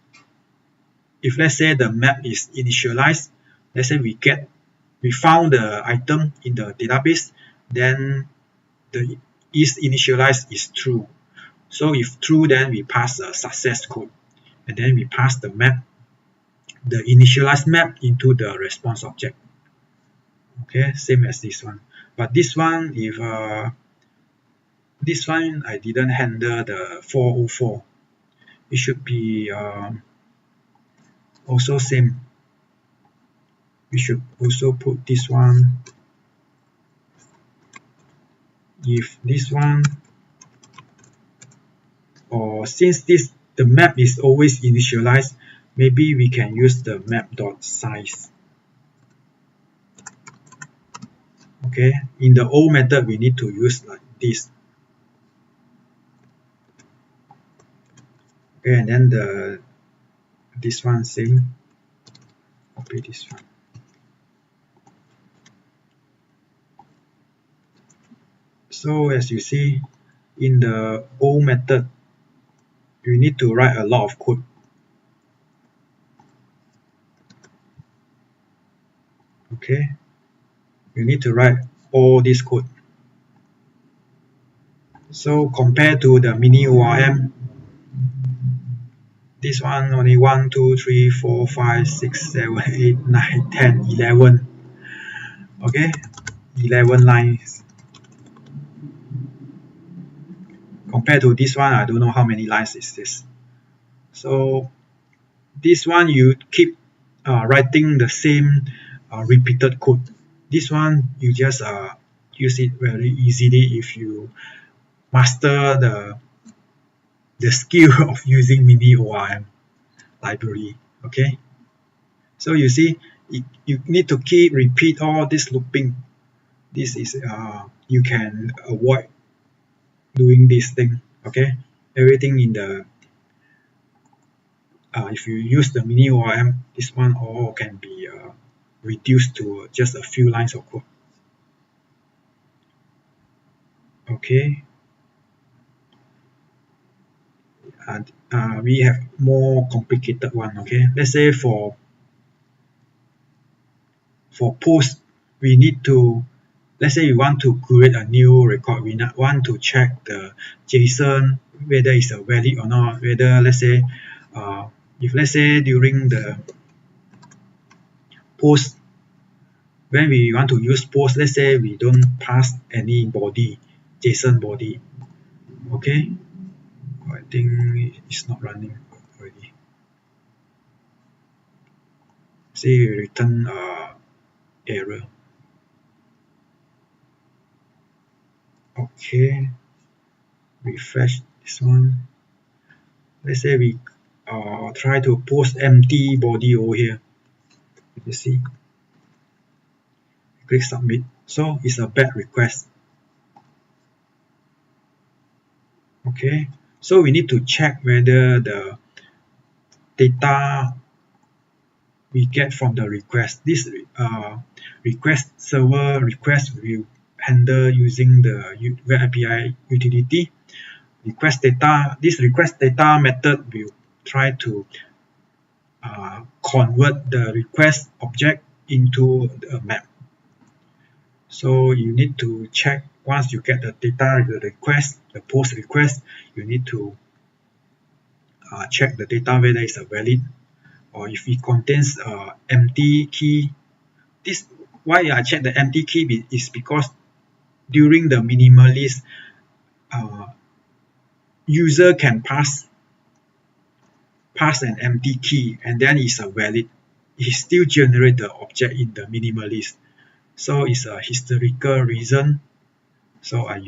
let's say the map is initialized. Let's say we found the item in the database, then the is initialized is true. So if true, then we pass a success code, and then we pass the map, the initialized map into the response object. Okay, same as this one. But this one, if this one I didn't handle the 404, it should be also same. We should also put this one. If this one, or since the map is always initialized, maybe we can use the map.size. Okay, in the old method we need to use like this. Okay, and then this one same. Copy this one. So as you see, in the old method, you need to write a lot of code. Okay, you need to write all this code. So compared to the MiniORM, this one only 1, 2, 3, 4, 5, 6, 7, 8, 9, 10, 11. Okay, 11 lines. Compared to this one, I don't know how many lines is this. So this one you keep writing the same repeated code. This one you just use it very easily if you master the skill of using MiniORM library. Okay, so you see you need to keep repeat all this looping. This is you can avoid doing this thing. Okay, everything in the if you use the MiniORM, this one all can be reduced to just a few lines of code. Okay, and we have more complicated one. Okay, let's say for post, we need to, let's say we want to create a new record, we want to check the JSON whether it's valid or not, whether let's say if let's say during the post, when we want to use post, let's say we don't pass any body, JSON body, okay, I think it's not running already. See, return error. Okay, refresh this one. Let's say we try to post empty body over here. You see, click submit. So it's a bad request. Okay, so we need to check whether the data we get from the request, this request server request will handle using the Web API utility. Request data, this request data method will try to convert the request object into a map. So you need to check once you get the data, the request, the post request, you need to check the data whether it's valid, or if it contains empty key. This why I check the empty key is because during the minimalist, user can pass an empty key and then it's a valid. It still generate the object in the minimalist. So it's a historical reason. So I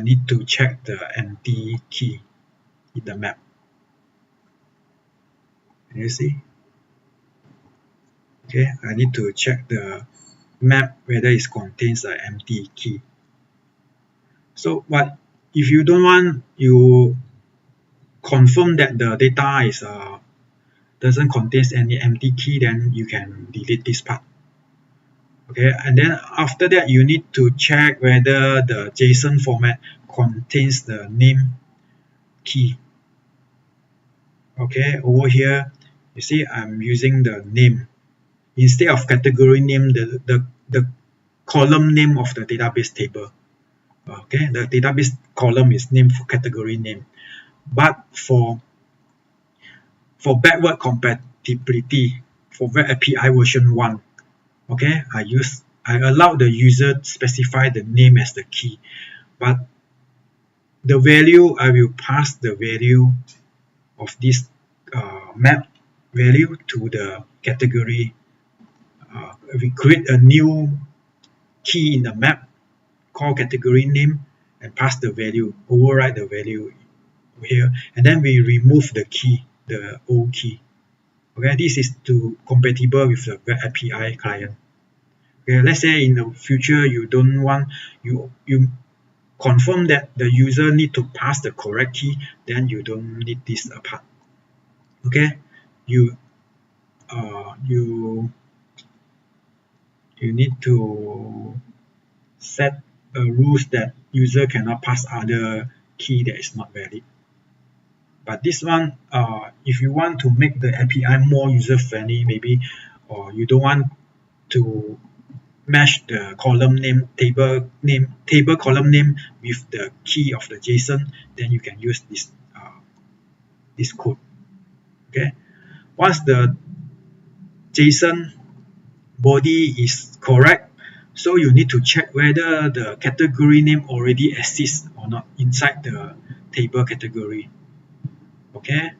need to check the empty key in the map. Can you see? Okay, I need to check the map whether it contains an empty key. So but if you don't want, you confirm that the data is doesn't contain any empty key, then you can delete this part. Okay, and then after that you need to check whether the JSON format contains the name key. Okay, over here you see I'm using the name instead of category name, the column name of the database table. Okay, the database column is named for category name, but for backward compatibility for Web API version 1, okay, I allow the user to specify the name as the key, but the value, I will pass the value of this map value to the category. We create a new key in the map called category name and pass the value, override the value here, and then we remove the key, the old key. Okay, this is to compatible with the Web API client. Okay, let's say in the future you don't want, you confirm that the user need to pass the correct key, then you don't need this part. Okay, you need to set rules that user cannot pass other key that is not valid. But this one, if you want to make the API more user friendly, maybe, or you don't want to match the column name, table column name with the key of the JSON, then you can use this code. Okay, once the JSON body is correct, so you need to check whether the category name already exists or not inside the table category. Okay,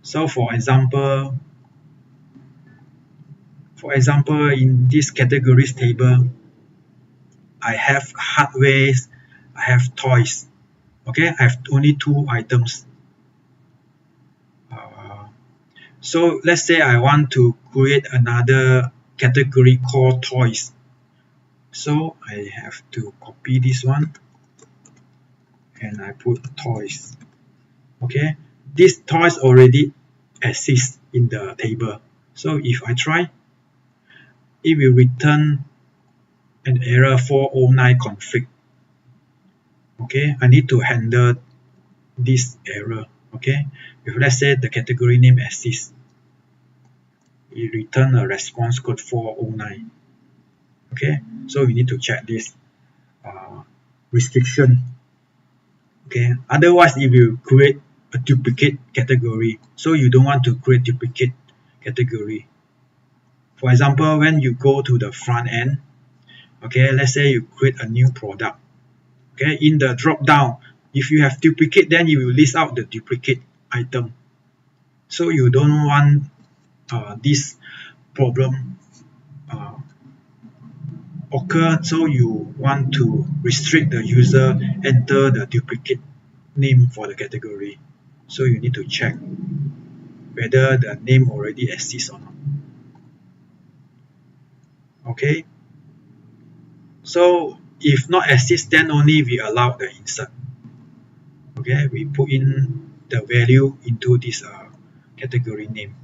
so for example, in this categories table, I have hardware, I have toys. Okay, I have only 2 items. So let's say I want to create another category called toys. So I have to copy this one and I put toys. Okay, this toys already exists in the table. So if I try, it will return an error 409 config. Okay, I need to handle this error. Okay, if let's say the category name exists, it return a response code 409. Okay, so we need to check this restriction. Okay, otherwise if you create a duplicate category, so you don't want to create duplicate category. For example, when you go to the front end, okay, let's say you create a new product. Okay, in the drop down, if you have duplicate, then you will list out the duplicate item. So you don't want this problem occur, so you want to restrict the user enter the duplicate name for the category. So you need to check whether the name already exists or not. Okay, so if not exists, then only we allow the insert. Okay, we put in the value into this category name.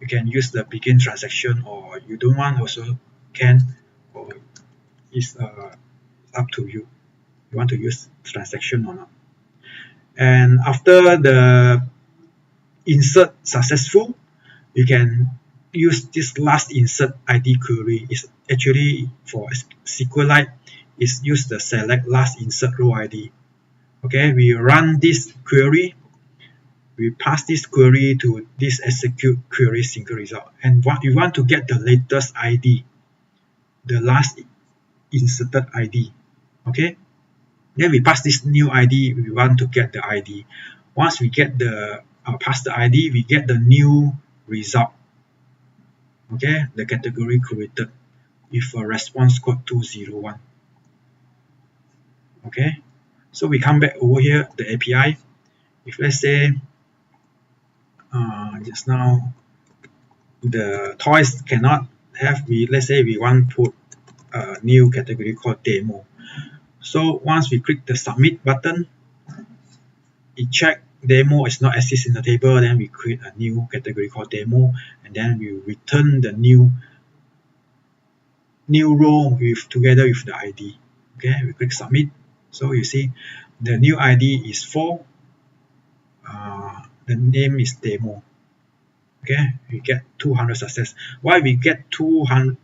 You can use the begin transaction, or you don't want also can, or it's up to you. You want to use transaction or not. And after the insert successful, you can use this last insert ID query. Is actually for SQLite, is use the select last insert row ID. Okay, we run this query, we pass this query to this execute query single result, and what you want to get the latest ID, the last inserted ID. Okay, then we pass this new ID, we want to get the ID. Once we get the pass the ID, we get the new result. Okay, the category created with a response code 201. Okay, so we come back over here, the API. If let's say just now the toys cannot have, let's say we want to put a new category called demo. So once we click the submit button, it check demo is not exist in the table, then we create a new category called demo, and then we return the new row together with the ID. Okay, we click submit. So you see the new ID is 4. The name is demo. Okay, we get 200 success. Why we get 200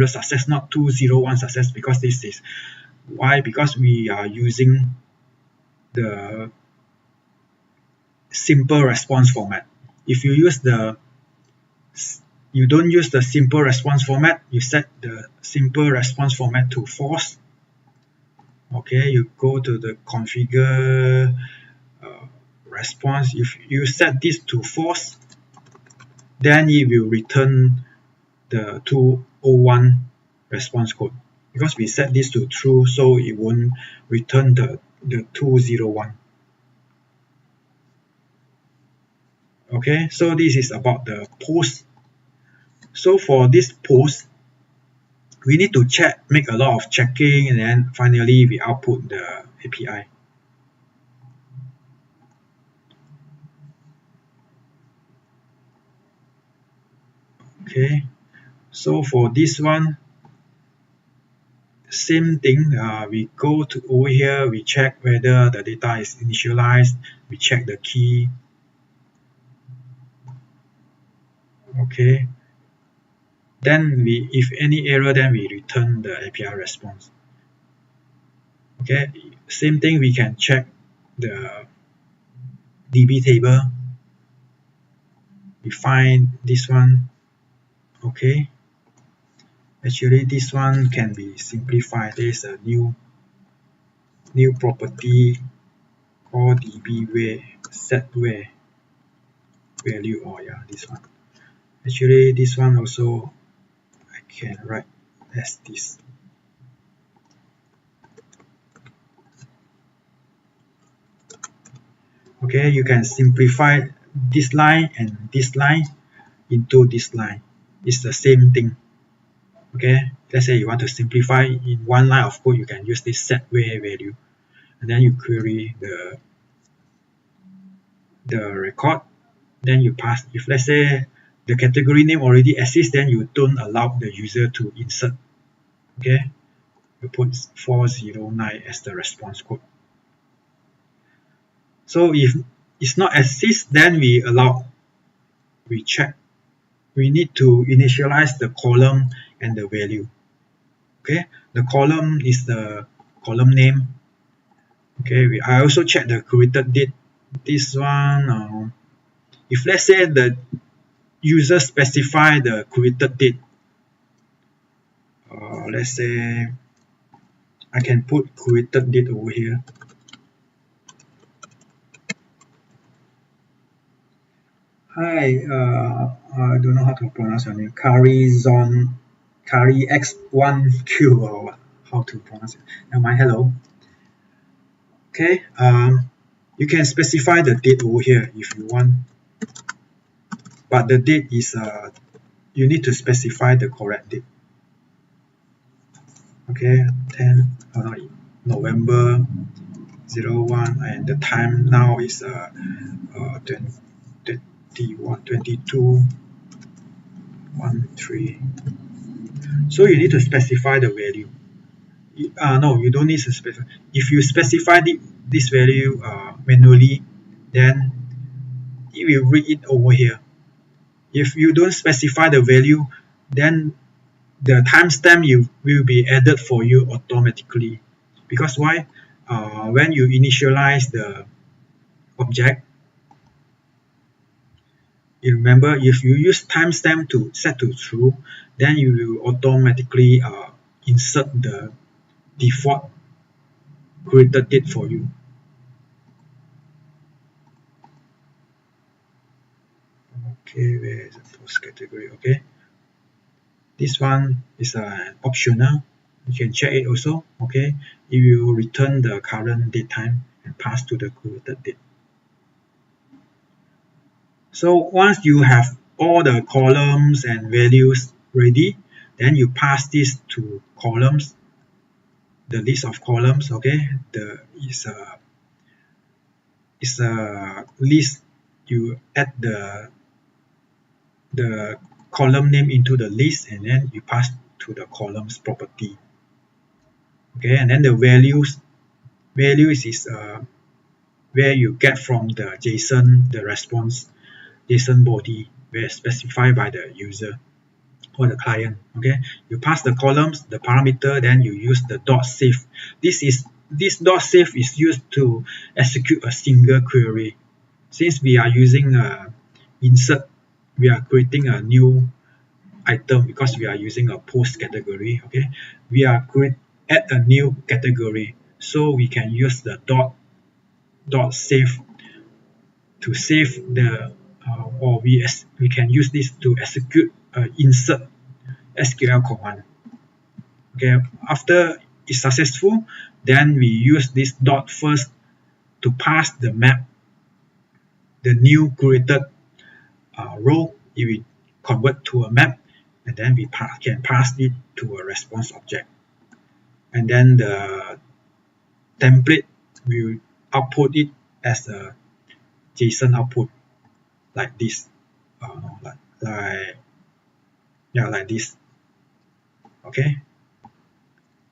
success, not 201 success? Because this is why, because we are using the simple response format. If you use you don't use the simple response format, you set the simple response format to false. Okay, you go to the configure response. If you set this to false, then it will return the 201 response code. Because we set this to true, so it won't return the 201. Okay, so this is about the post. So for this post, we need to check, make a lot of checking, and then finally we output the API. Okay, so for this one, same thing. We go to over here, we check whether the data is initialized, we check the key. Okay, then if any error, then we return the API response. Okay, same thing, we can check the DB table. We find this one. Okay, actually this one can be simplified. There is a new property called DB where set where value. Oh yeah, this one. Actually this one also I can write as this. Okay, you can simplify this line and this line into this line. It's the same thing. Okay, let's say you want to simplify in one line of code, you can use this set where value, and then you query the record, then you pass. If let's say the category name already exists, then you don't allow the user to insert. Okay, you put 409 as the response code. So if it's not exist, then we check. We need to initialize the column and the value. Okay, the column is the column name. Okay, I also check the created date. This one, if let's say the user specify the created date, let's say I can put created date over here. Hi, I don't know how to pronounce your name. Kari X1Q, or how to pronounce it. Hello. Okay, you can specify the date over here if you want, but the date is you need to specify the correct date. Okay, 10 November 01, and the time now is 21, 22, 13. So you need to specify the value. No, you don't need to specify. If you specify this value manually, then it will read it over here. If you don't specify the value, then the timestamp will be added for you automatically. Because why? When you initialize the object, you remember if you use timestamp to set to true, then you will automatically insert the default created date for you. Okay, where is the post category? Okay, this one is optional. You can check it also. Okay, it will return the current date time and pass to the created date. So once you have all the columns and values ready, then you pass this to columns, the list of columns. Okay, is a list. You add the column name into the list, and then you pass to the columns property. Okay, and then the values is where you get from the JSON, the response JSON body, where specified by the user or the client. Okay, you pass the columns, the parameter, then you use the .save. This .save is used to execute a single query. Since we are using insert, we are creating a new item because we are using a post category. Okay, we are add a new category, so we can use the .save to save the or we can use this to execute insert SQL command. Okay, after it's successful, then we use this dot first to pass the map, the new created row. It will convert to a map, and then we can pass it to a response object, and then the template will output it as a JSON output like this, like this. Okay,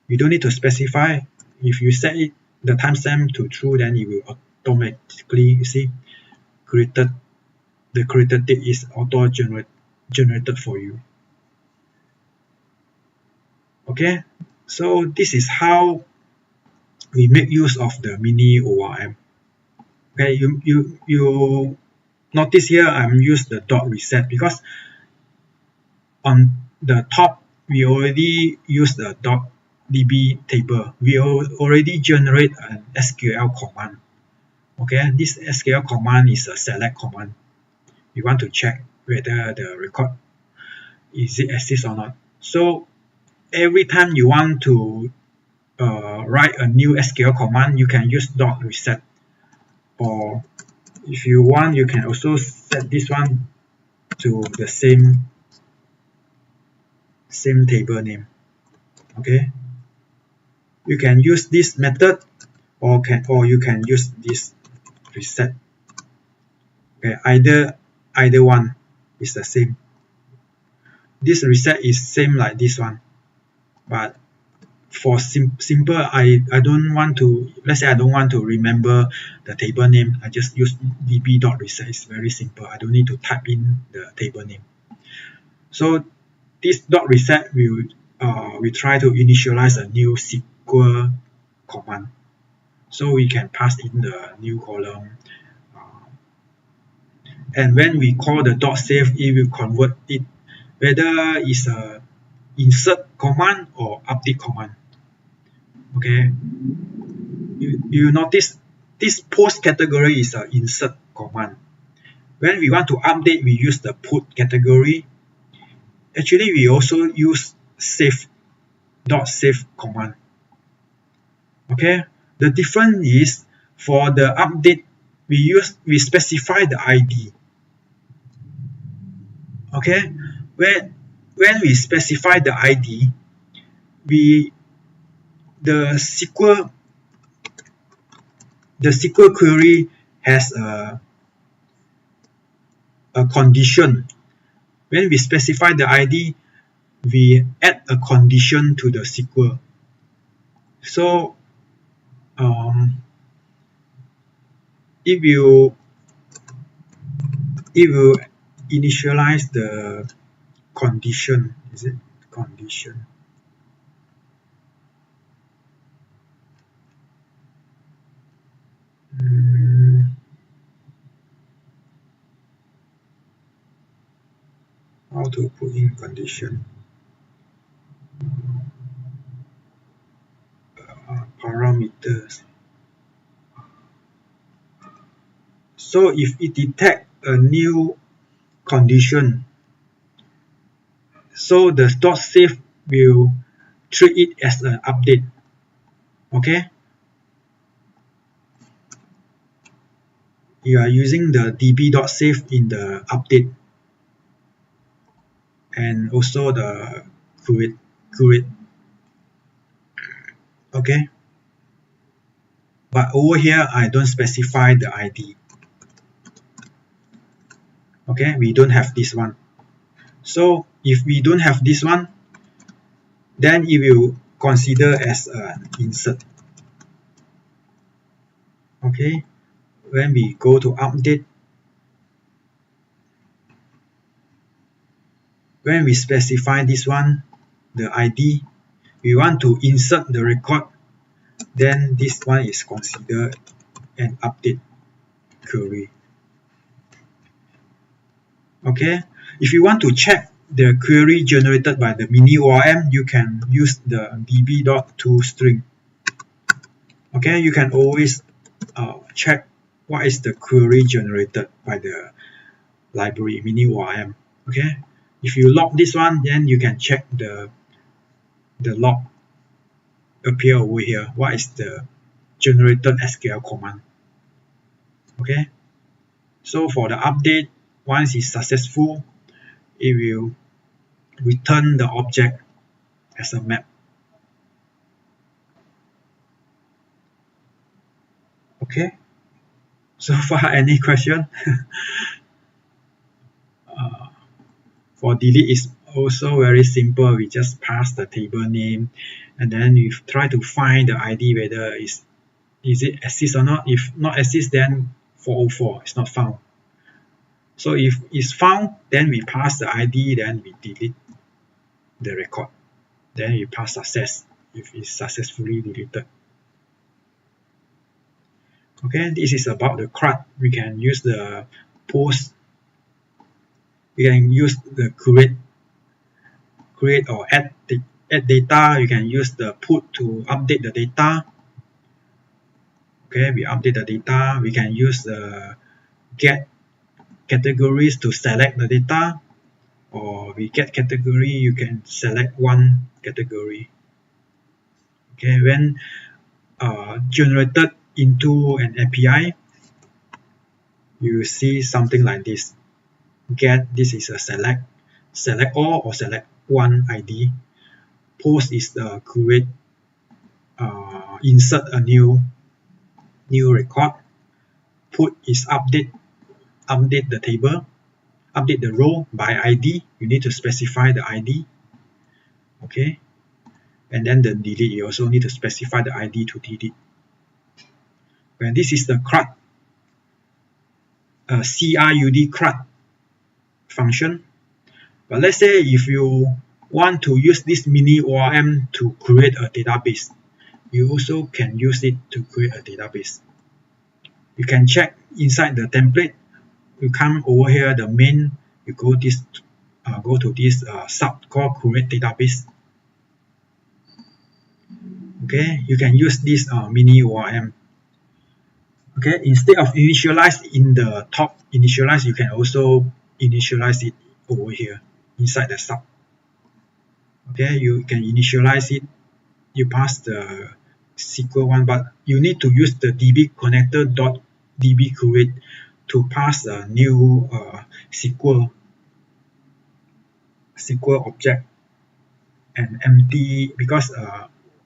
you don't need to specify. If you set it the timestamp to true, then it will automatically, you see, the created date is auto generated for you. Okay, so this is how we make use of the MiniORM. Okay, you notice here I'm use the dot reset because on the top we already use the .db table. We already generate an SQL command. Okay, this SQL command is a select command. We want to check whether the record exists or not. So every time you want to write a new SQL command, you can use .reset, or if you want, you can also set this one to the same table name. Okay, you can use this method, or you can use this reset. Okay, either one is the same. This reset is same like this one, but for simple, I don't want to, let's say I don't want to remember the table name, I just use db.reset. It's very simple. I don't need to type in the table name. So this dot reset will we try to initialize a new SQL command. So we can pass in the new column, and when we call the dot save, it will convert it whether it's a insert command or update command. Okay, you notice this post category is an insert command. When we want to update, we use the put category. Actually, we also use save dot save command. Okay, the difference is for the update we specify the ID. Okay, when we specify the ID, the SQL query has a condition. When we specify the ID, we add a condition to the SQL. So it will initialize the condition. Is it condition? How to put in condition? Parameters. So if it detects a new condition, so the dot save will treat it as an update. Okay, you are using the db.save in the update and also the create. Okay, but over here I don't specify the ID. Okay, we don't have this one. So if we don't have this one, then it will consider as an insert. Okay, when we go to update, when we specify this one, the ID, we want to insert the record, then this one is considered an update query. Okay, if you want to check the query generated by the MiniORM, you can use the db.toString. Okay, you can always check what is the query generated by the library MiniORM. Okay, if you log this one, then you can check the log appear over here. What is the generated SQL command? Okay, so for the update, once it's successful, it will return the object as a map. Okay, so far any question? For delete is also very simple. We just pass the table name, and then you try to find the ID whether is it exists or not. If not exists, then 404 is not found. So if it's found, then we pass the ID, then we delete the record. Then we pass success if it's successfully deleted. Okay, this is about the CRUD. We can use the post. We can use the create or add data. You can use the put to update the data. Okay, we update the data. We can use the get categories to select the data, or we get category, you can select one category. Okay, when generated into an API, you will see something like this. Get, this is a select all or select one ID. Post is the create, insert a new record. Put is update the table, update the row by ID. You need to specify the ID. Okay, and then the delete, you also need to specify the ID to delete. When this is the CRUD, CRUD function. But let's say if you want to use this MiniORM to create a database, you also can use it to create a database. You can check inside the template. You come over here, the main, you go to this sub called create database. Okay, you can use this MiniORM. Okay, instead of initialize in the top initialize, you can also initialize it over here inside the sub. Okay, you can initialize it. You pass the SQL one, but you need to use the db connector dot db create to pass a new SQL object and empty, because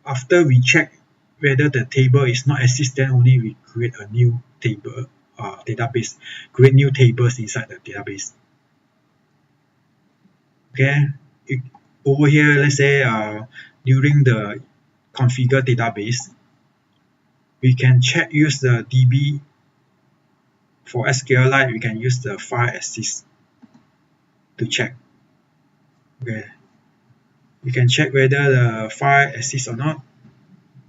after we check whether the table is not exist, then only we create a new table database, create new tables inside the database. Okay, over here, let's say during the configure database, we can check, use the db for SQLite, we can use the file access to check. Okay, you can check whether the file exists or not,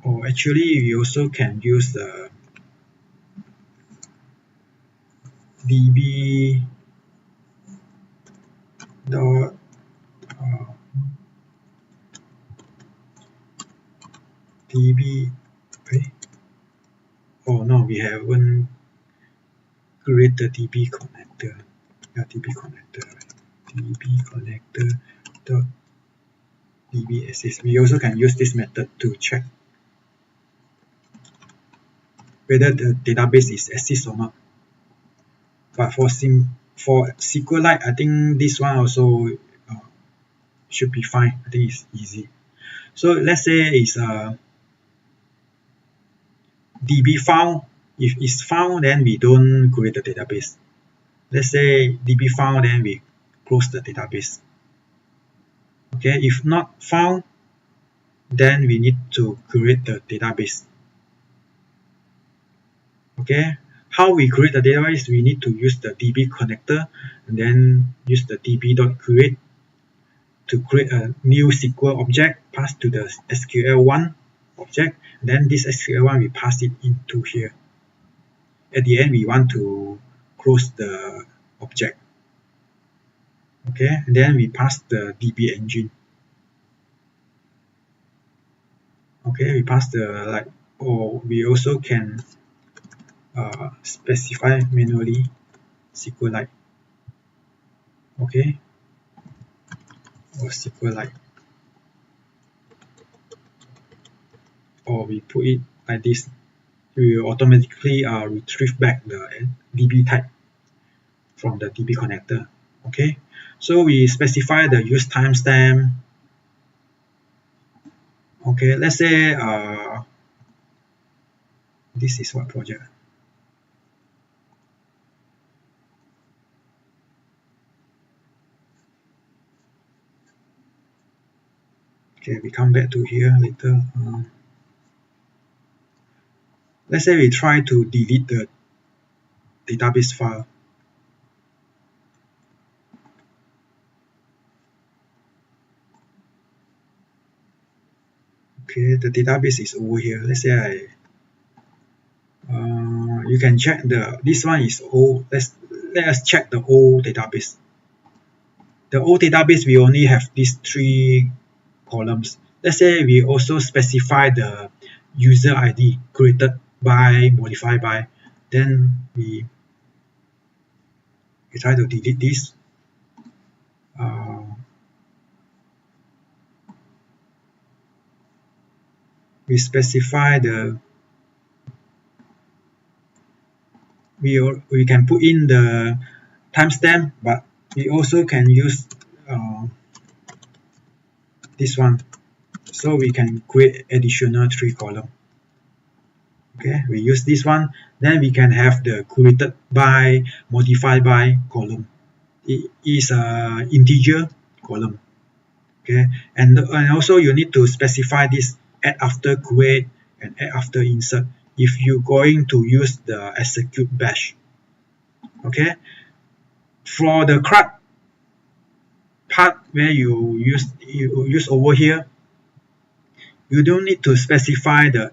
or actually we also can use the db dot db. Okay. Oh no, we haven't created the db connector. Yeah, db connector. Db connector dot db access. We also can use this method to check whether the database is exists or not. But for SQLite, I think this one also should be fine. I think it's easy. So let's say it's db found. If it's found, then we don't create the database. Let's say db found, then we close the database. Okay, if not found, then we need to create the database. Okay, how we create the database? We need to use the db connector and then use the db.create to create a new SQL object, pass to the SQL1 object. Then this SQL1 we pass it into here. At the end, we want to close the object. Okay, and then we pass the db engine. Okay, we pass the or we also can specify manually SQLite. Okay, or SQLite, or we put it like this. We will automatically retrieve back the db type from the db connector. Okay, so we specify the use timestamp. Okay, let's say this is what project. Okay, we come back to here later. Let's say we try to delete the database file. Okay, the database is over here. Let's say you can check this one is old. Let us check the old database. The old database, we only have these 3 columns. Let's say we also specify the user ID created by, modified by. Then we try to delete this. We specify we can put in the timestamp, but we also can use this one, so we can create additional 3 column. Okay, we use this one, then we can have the created by, modified by column. It is an integer column. Okay, and also you need to specify this add after create and add after insert if you're going to use the execute bash. Okay, for the CRUD part where you use over here, you don't need to specify the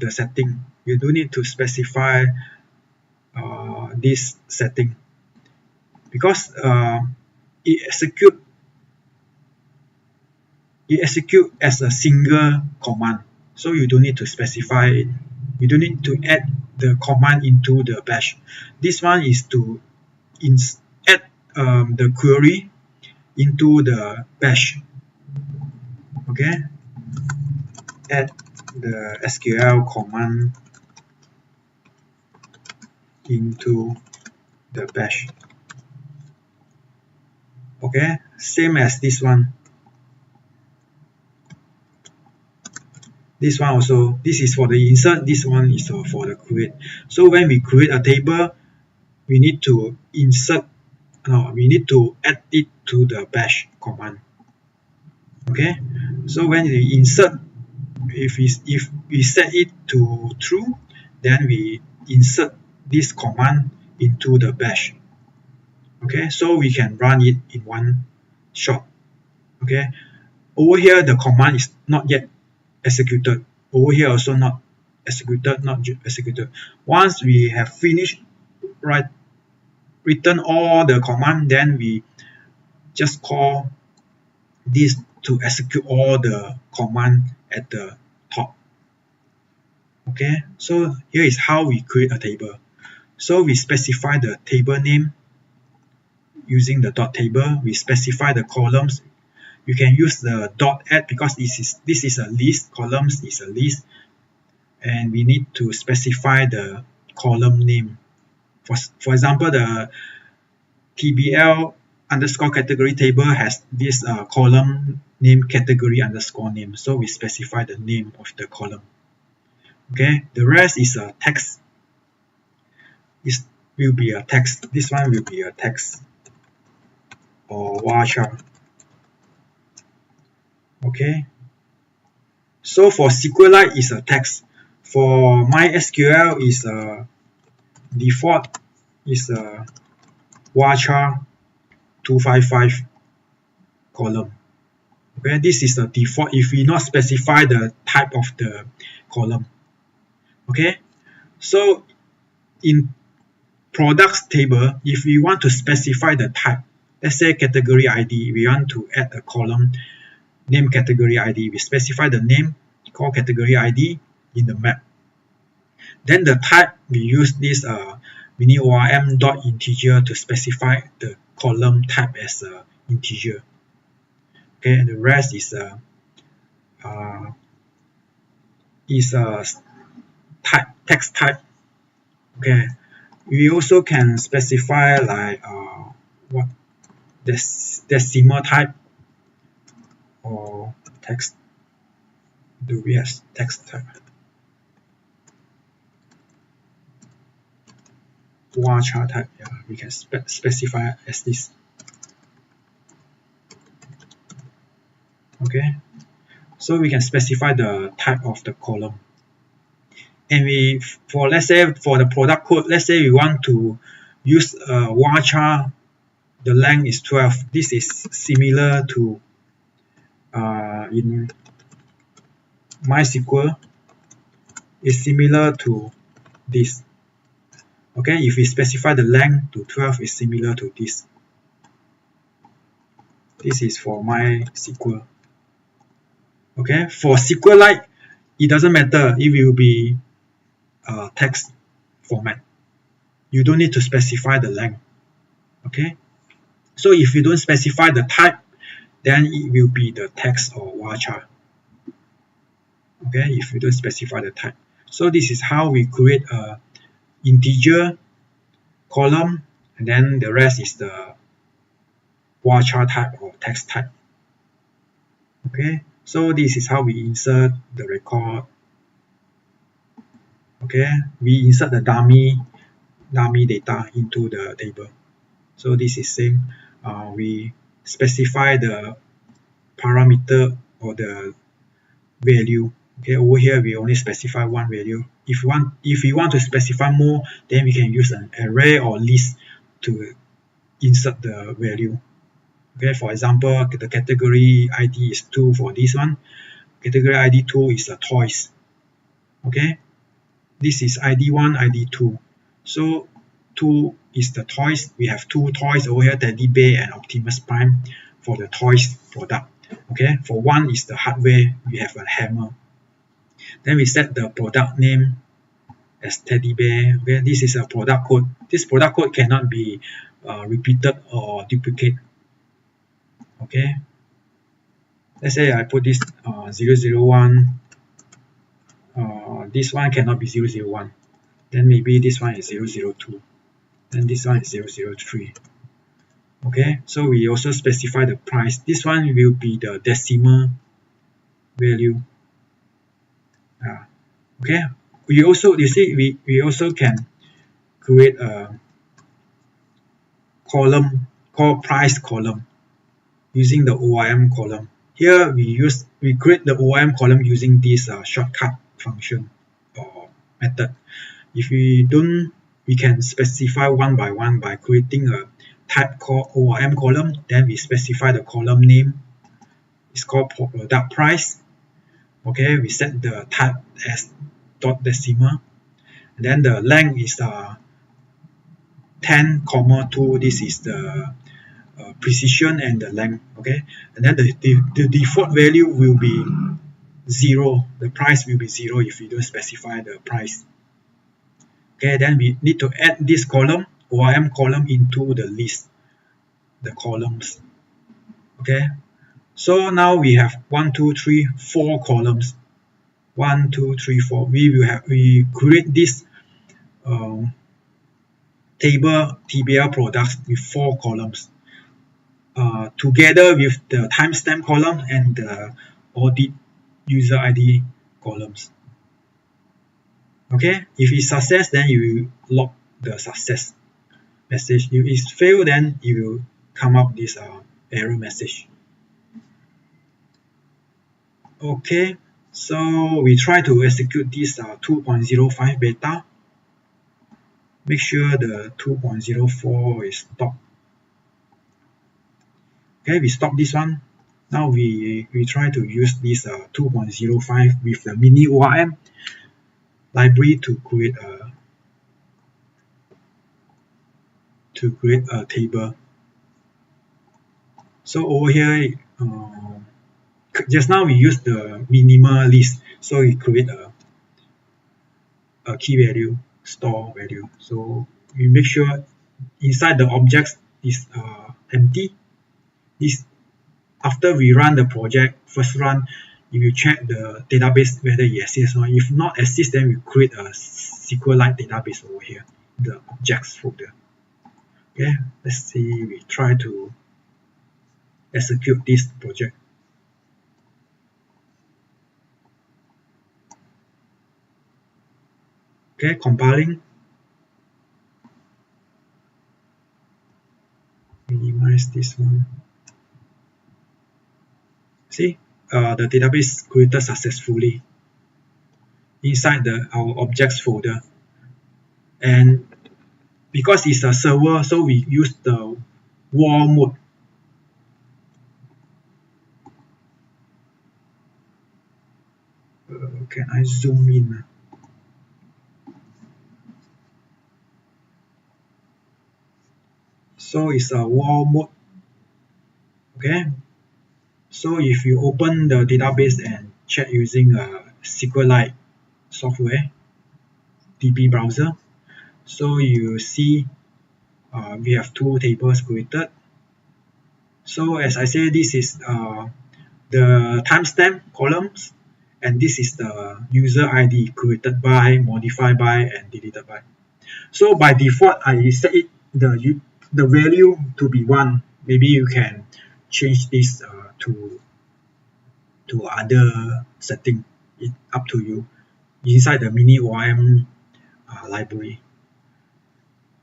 setting. You don't need to specify this setting, because it execute as a single command, so you don't need to specify it. You don't need to add the command into the bash. This one is to add the query into the bash. Okay, add the SQL command into the bash. Okay, same as this one. This one also, this is for the insert, this one is for the create. So when we create a table, we need to we need to add it to the bash command. Okay, so when we insert, if we set it to true, then we insert this command into the bash. Okay, so we can run it in one shot. Okay, over here the command is not yet executed. Over here also not executed. Once we have finished written all the command, then we just call this to execute all the command at the top. Okay, so here is how we create a table. So we specify the table name using the dot table. We specify the columns. You can use the dot add because this is a list. Columns is a list, and we need to specify the column name. For example, the TBL underscore category table has this column name category underscore name. So we specify the name of the column. Okay, the rest is a text. This will be a text. This one will be a text or varchar. Okay, so for SQLite is a text. For MySQL is a default is a varchar 255 column. Okay, this is the default if we not specify the type of the column. Okay, so in products table, if we want to specify the type, let's say category ID, we want to add a column name category ID. We specify the name, call category ID in the map. Then the type, we use this MiniORM dot integer to specify the column type as a integer. Okay, and the rest is a type, text type. Okay, we also can specify like what decimal type or text. Yes, text type. Varchar type, yeah, we can specify as this. Okay, so we can specify the type of the column. And let's say for the product code, let's say we want to use varchar, the length is 12. This is similar to in MySQL, is similar to this. Okay, if we specify the length to 12, is similar to this. This is for MySQL. Okay, for SQLite, it doesn't matter. It will be text format. You don't need to specify the length. Okay, so if you don't specify the type, then it will be the text or varchar. Okay, if you don't specify the type. So this is how we create a integer column, and then the rest is the varchar type or text type. Okay, so this is how we insert the record. Okay, we insert the dummy data into the table. So this is same. We specify the parameter or the value. Okay, over here we only specify one value. If we want to specify more, then we can use an array or list to insert the value. Okay, for example, the category ID is 2 for this one. Category ID 2 is toys. Okay, this is ID 1, ID 2. So 2 is the toys. We have 2 toys over here, Teddy Bear and Optimus Prime for the toys product. Okay, for 1 is the hardware, we have a hammer. Then we set the product name as Teddy Bear. Okay, this is a product code. This product code cannot be repeated or duplicated. Okay, let's say I put this 001. This one cannot be 001. Then maybe this one is 002. Then this one is 003. Okay, so we also specify the price. This one will be the decimal value. Okay, we also, you see, we also can create a column called price column using the ORM column. Here we create the ORM column using this shortcut function or method. If we don't, we can specify one by one by creating a type called ORM column. Then we specify the column name. It's called product price. Okay, we set the type as dot decimal. And then the length is 10,2. This is the precision and the length. Okay, and then the default value will be 0. The price will be 0 if we don't specify the price. Okay, then we need to add this column, ORM column, into the list, the columns. Okay, so now we have 4 columns. 1, 2, 3, 4. We create this table TBL products with 4 columns together with the timestamp column and the audit user ID columns. Okay, if it's success, then you will log the success message. If it's fail, then you will come up this error message. Okay, so we try to execute this 2.05 beta. Make sure the 2.04 is stopped. Okay, we stop this one. Now we try to use this 2.05 with the MiniORM library to create a table. So over here, just now we use the minimal list, so we create a key value, store value. So we make sure inside the objects is empty. This after we run the project, first run, if you check the database whether it exists or not. If not exists, then we create a SQLite database over here, the objects folder. Okay, let's see, we try to execute this project. Okay, compiling. Minimize this one. See, the database created successfully inside our objects folder. And because it's a server, so we use the wall mode. Can I zoom in? So it's a wall mode. Okay. So if you open the database and check using a SQLite software, DB browser, so you see we have 2 tables created. So as I said, this is the timestamp columns, and this is the user ID created by, modified by, and deleted by. So by default, I set it the value to be 1. Maybe you can change this to other setting. Up to you inside the MiniORM library.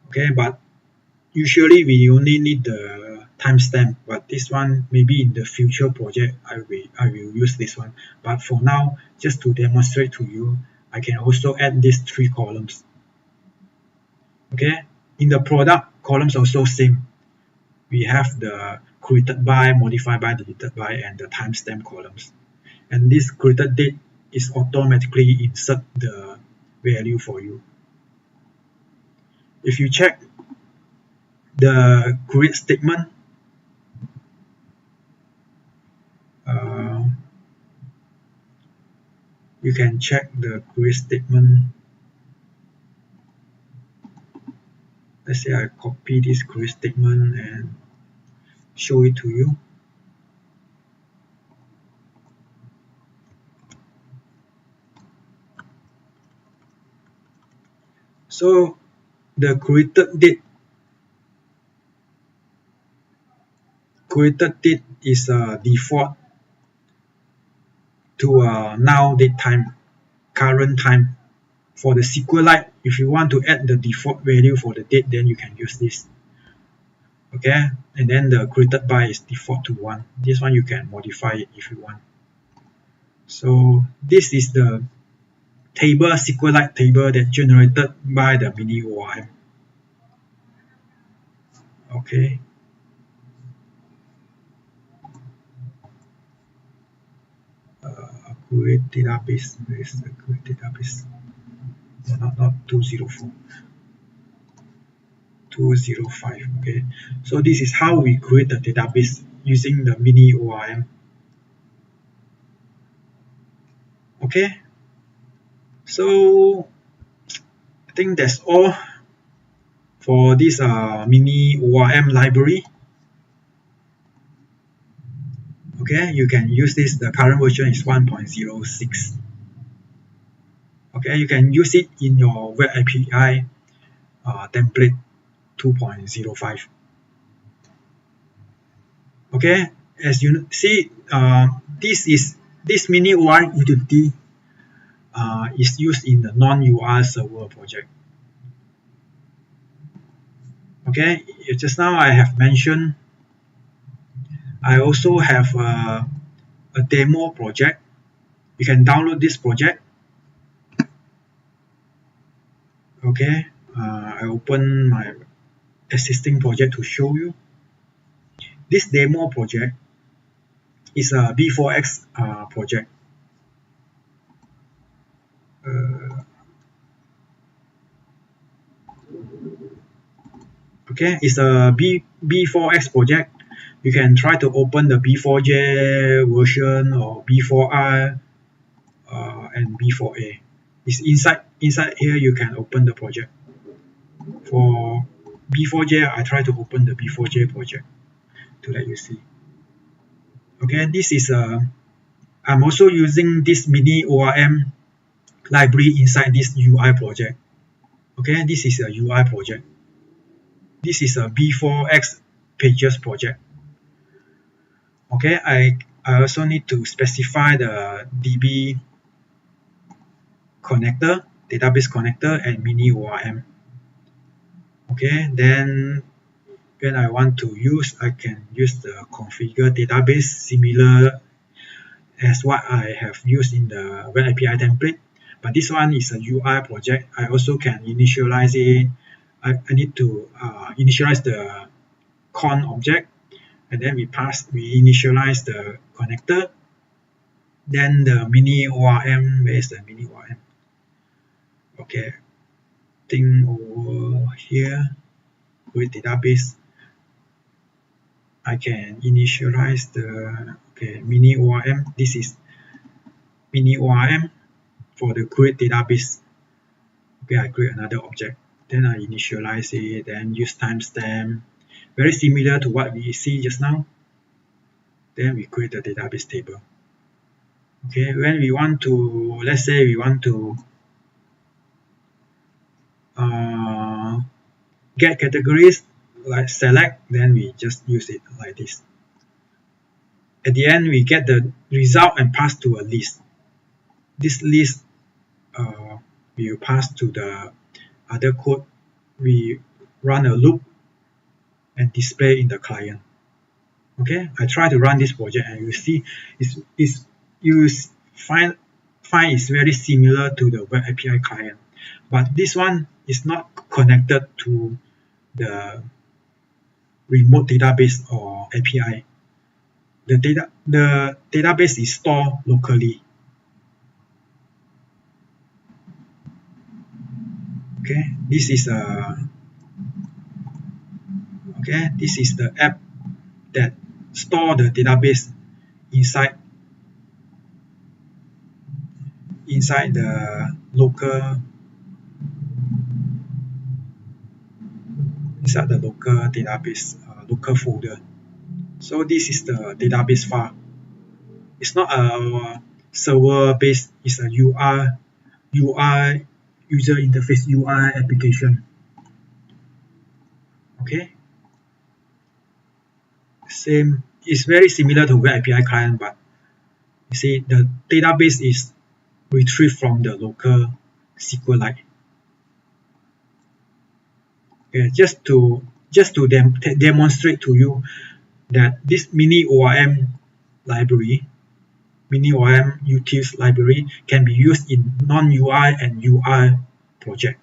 Okay, but usually we only need the timestamp, but this one maybe in the future project I will use this one. But for now, just to demonstrate to you, I can also add these 3 columns. Okay, in the product columns also same. we have the created by, modified by, deleted by, and the timestamp columns. And this created date is automatically insert the value for you. If you check the create statement, you can check the create statement. Let's say I copy this create statement and show it to you. So the created date is a default to now date time, current time. For the SQLite, if you want to add the default value for the date, then you can use this. Okay, and then the created by is default to 1. This one you can modify it if you want. So this is the table, SQLite table that generated by the MiniORM. Okay. Create database. Where is the create database? Not 204. 205. Okay. So this is how we create the database using the MiniORM. Okay. So I think that's all for this MiniORM library. Okay, you can use this. The current version is 1.06. Okay, you can use it in your web API template 2.05. Okay, as you see, this MiniORM utility is used in the non-UI server project. Okay, just now I have mentioned I also have a demo project. You can download this project. Okay, I open my existing project to show you. This demo project is a B4X project. Okay, it's a B4X project. You can try to open the B4J version or B4R and B4A. It's inside here you can open the project. For B4J, I try to open the B4J project to let you see. Okay, this is I'm also using this MiniORM library inside this UI project. Okay, this is a UI project. This is a B4X pages project. Okay, I also need to specify the DB connector, database connector, and MiniORM. Okay, then when I want to use, I can use the configure database similar as what I have used in the web API template. But this one is a UI project. I also can initialize it. I need to initialize the con object, and then we initialize the connector. Then the MiniORM, where is the MiniORM? Okay, thing over here with database. I can initialize the MiniORM. This is MiniORM for the create database. Okay, I create another object. Then I initialize it, then use timestamp. Very similar to what we see just now. Then we create the database table. Okay, when we want to, let's say we want to get categories like select, then we just use it like this. At the end, we get the result and pass to a list. This list we will pass to the other code. We run a loop and display in the client. Okay, I try to run this project and you see you find it's very similar to the web API client, but this one is not connected to the remote database or API. The database is stored locally. Okay, this is the app that store the database inside the local database, local folder. So this is the database file. It's not a server based, it's a UI user interface UI application. Okay, same, it's very similar to Web API client, but you see the database is retrieved from the local SQLite. Okay, just to demonstrate to you that this MiniORM library, MiniORM utils library, can be used in non-UI and UI project.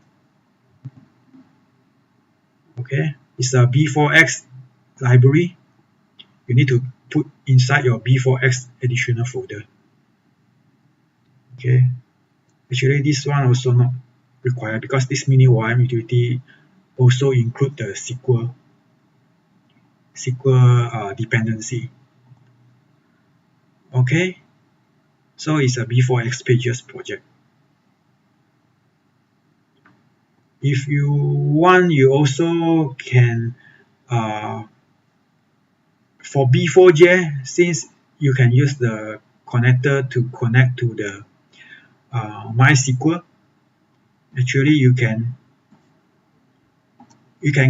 Okay, it's a B4X library. You need to put inside your B4X additional folder. Okay, actually this one also not required because this MiniORM utility also include the SQL dependency. Okay, so it's a B4X pages project. If you want, you also can for B4J, since you can use the connector to connect to the MySQL. Actually, you can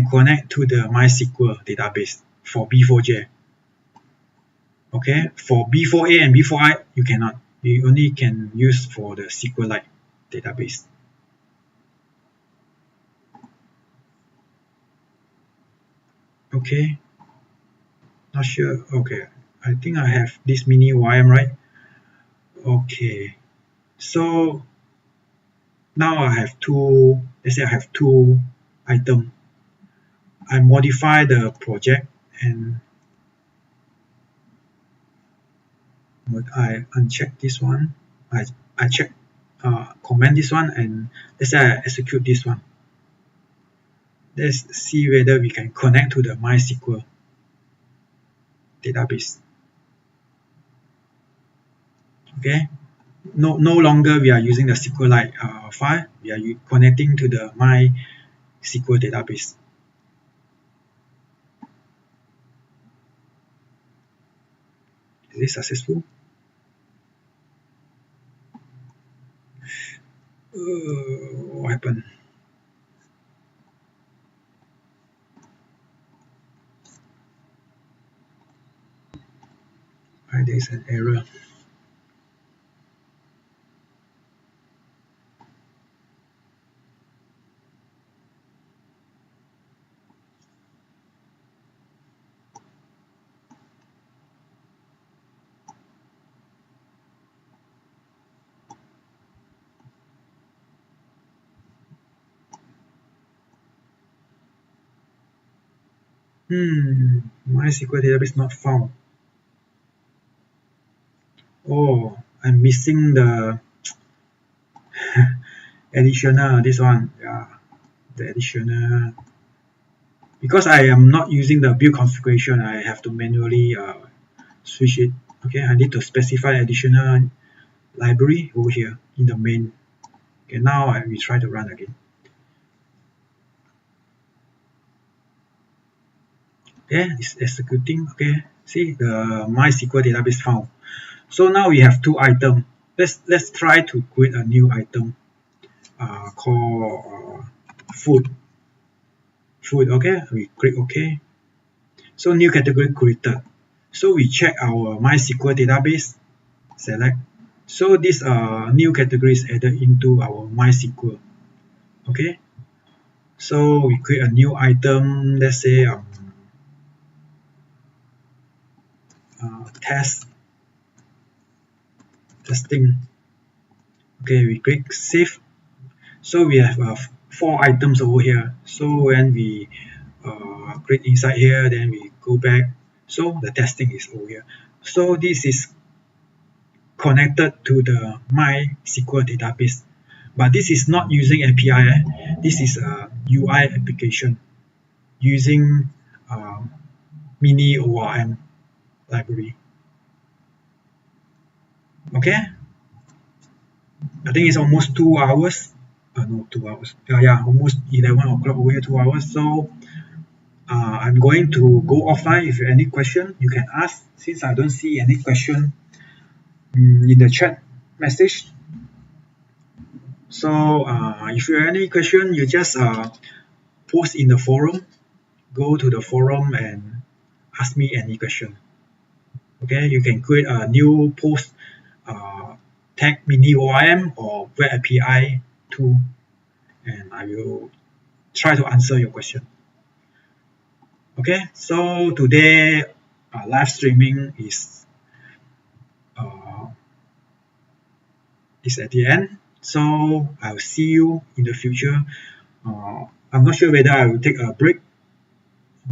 connect to the MySQL database for B4J. Okay, for B4A and B4I, you cannot. You only can use for the SQLite database. Okay, not sure. Okay, I think I have this MiniORM, right? Okay, so now I have two. Let's say I have two items. I modify the project and I uncheck this one. I check comment this one, and let's say I execute this one. Let's see whether we can connect to the MySQL database. Okay, no longer we are using the SQLite file. We are connecting to the MySQL database. Is it successful? What happened? There is an error. MySQL database not found. Oh, I'm missing the additional, this one. Yeah, the additional. Because I am not using the build configuration, I have to manually switch it. Okay, I need to specify additional library over here in the main. Okay, now we try to run again. Okay, it's executing. Okay, see the MySQL database found. So now we have two items. Let's try to create a new item called food. Okay, we click OK. So new category created. So we check our MySQL database, select. So this new category is added into our MySQL. Okay, so we create a new item. Let's say testing. Okay, we click save. So we have 4 items over here. So when we click inside here, then we go back. So the testing is over here. So this is connected to the MySQL database, but this is not using API. This is a UI application using MiniORM library. Okay, I think it's almost 2 hours. No, 2 hours. Yeah, almost 11 o'clock over here, 2 hours. So I'm going to go offline. If you have any question, you can ask. Since I don't see any question in the chat message, so if you have any question, you just post in the forum. Go to the forum and ask me any question. Okay, you can create a new post, tag MiniORM or Web API tool, and I will try to answer your question. Okay, so today live streaming is at the end. So I'll see you in the future. I'm not sure whether I will take a break,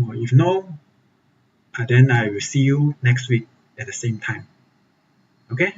or if no, then I will see you next week at the same time. Okay.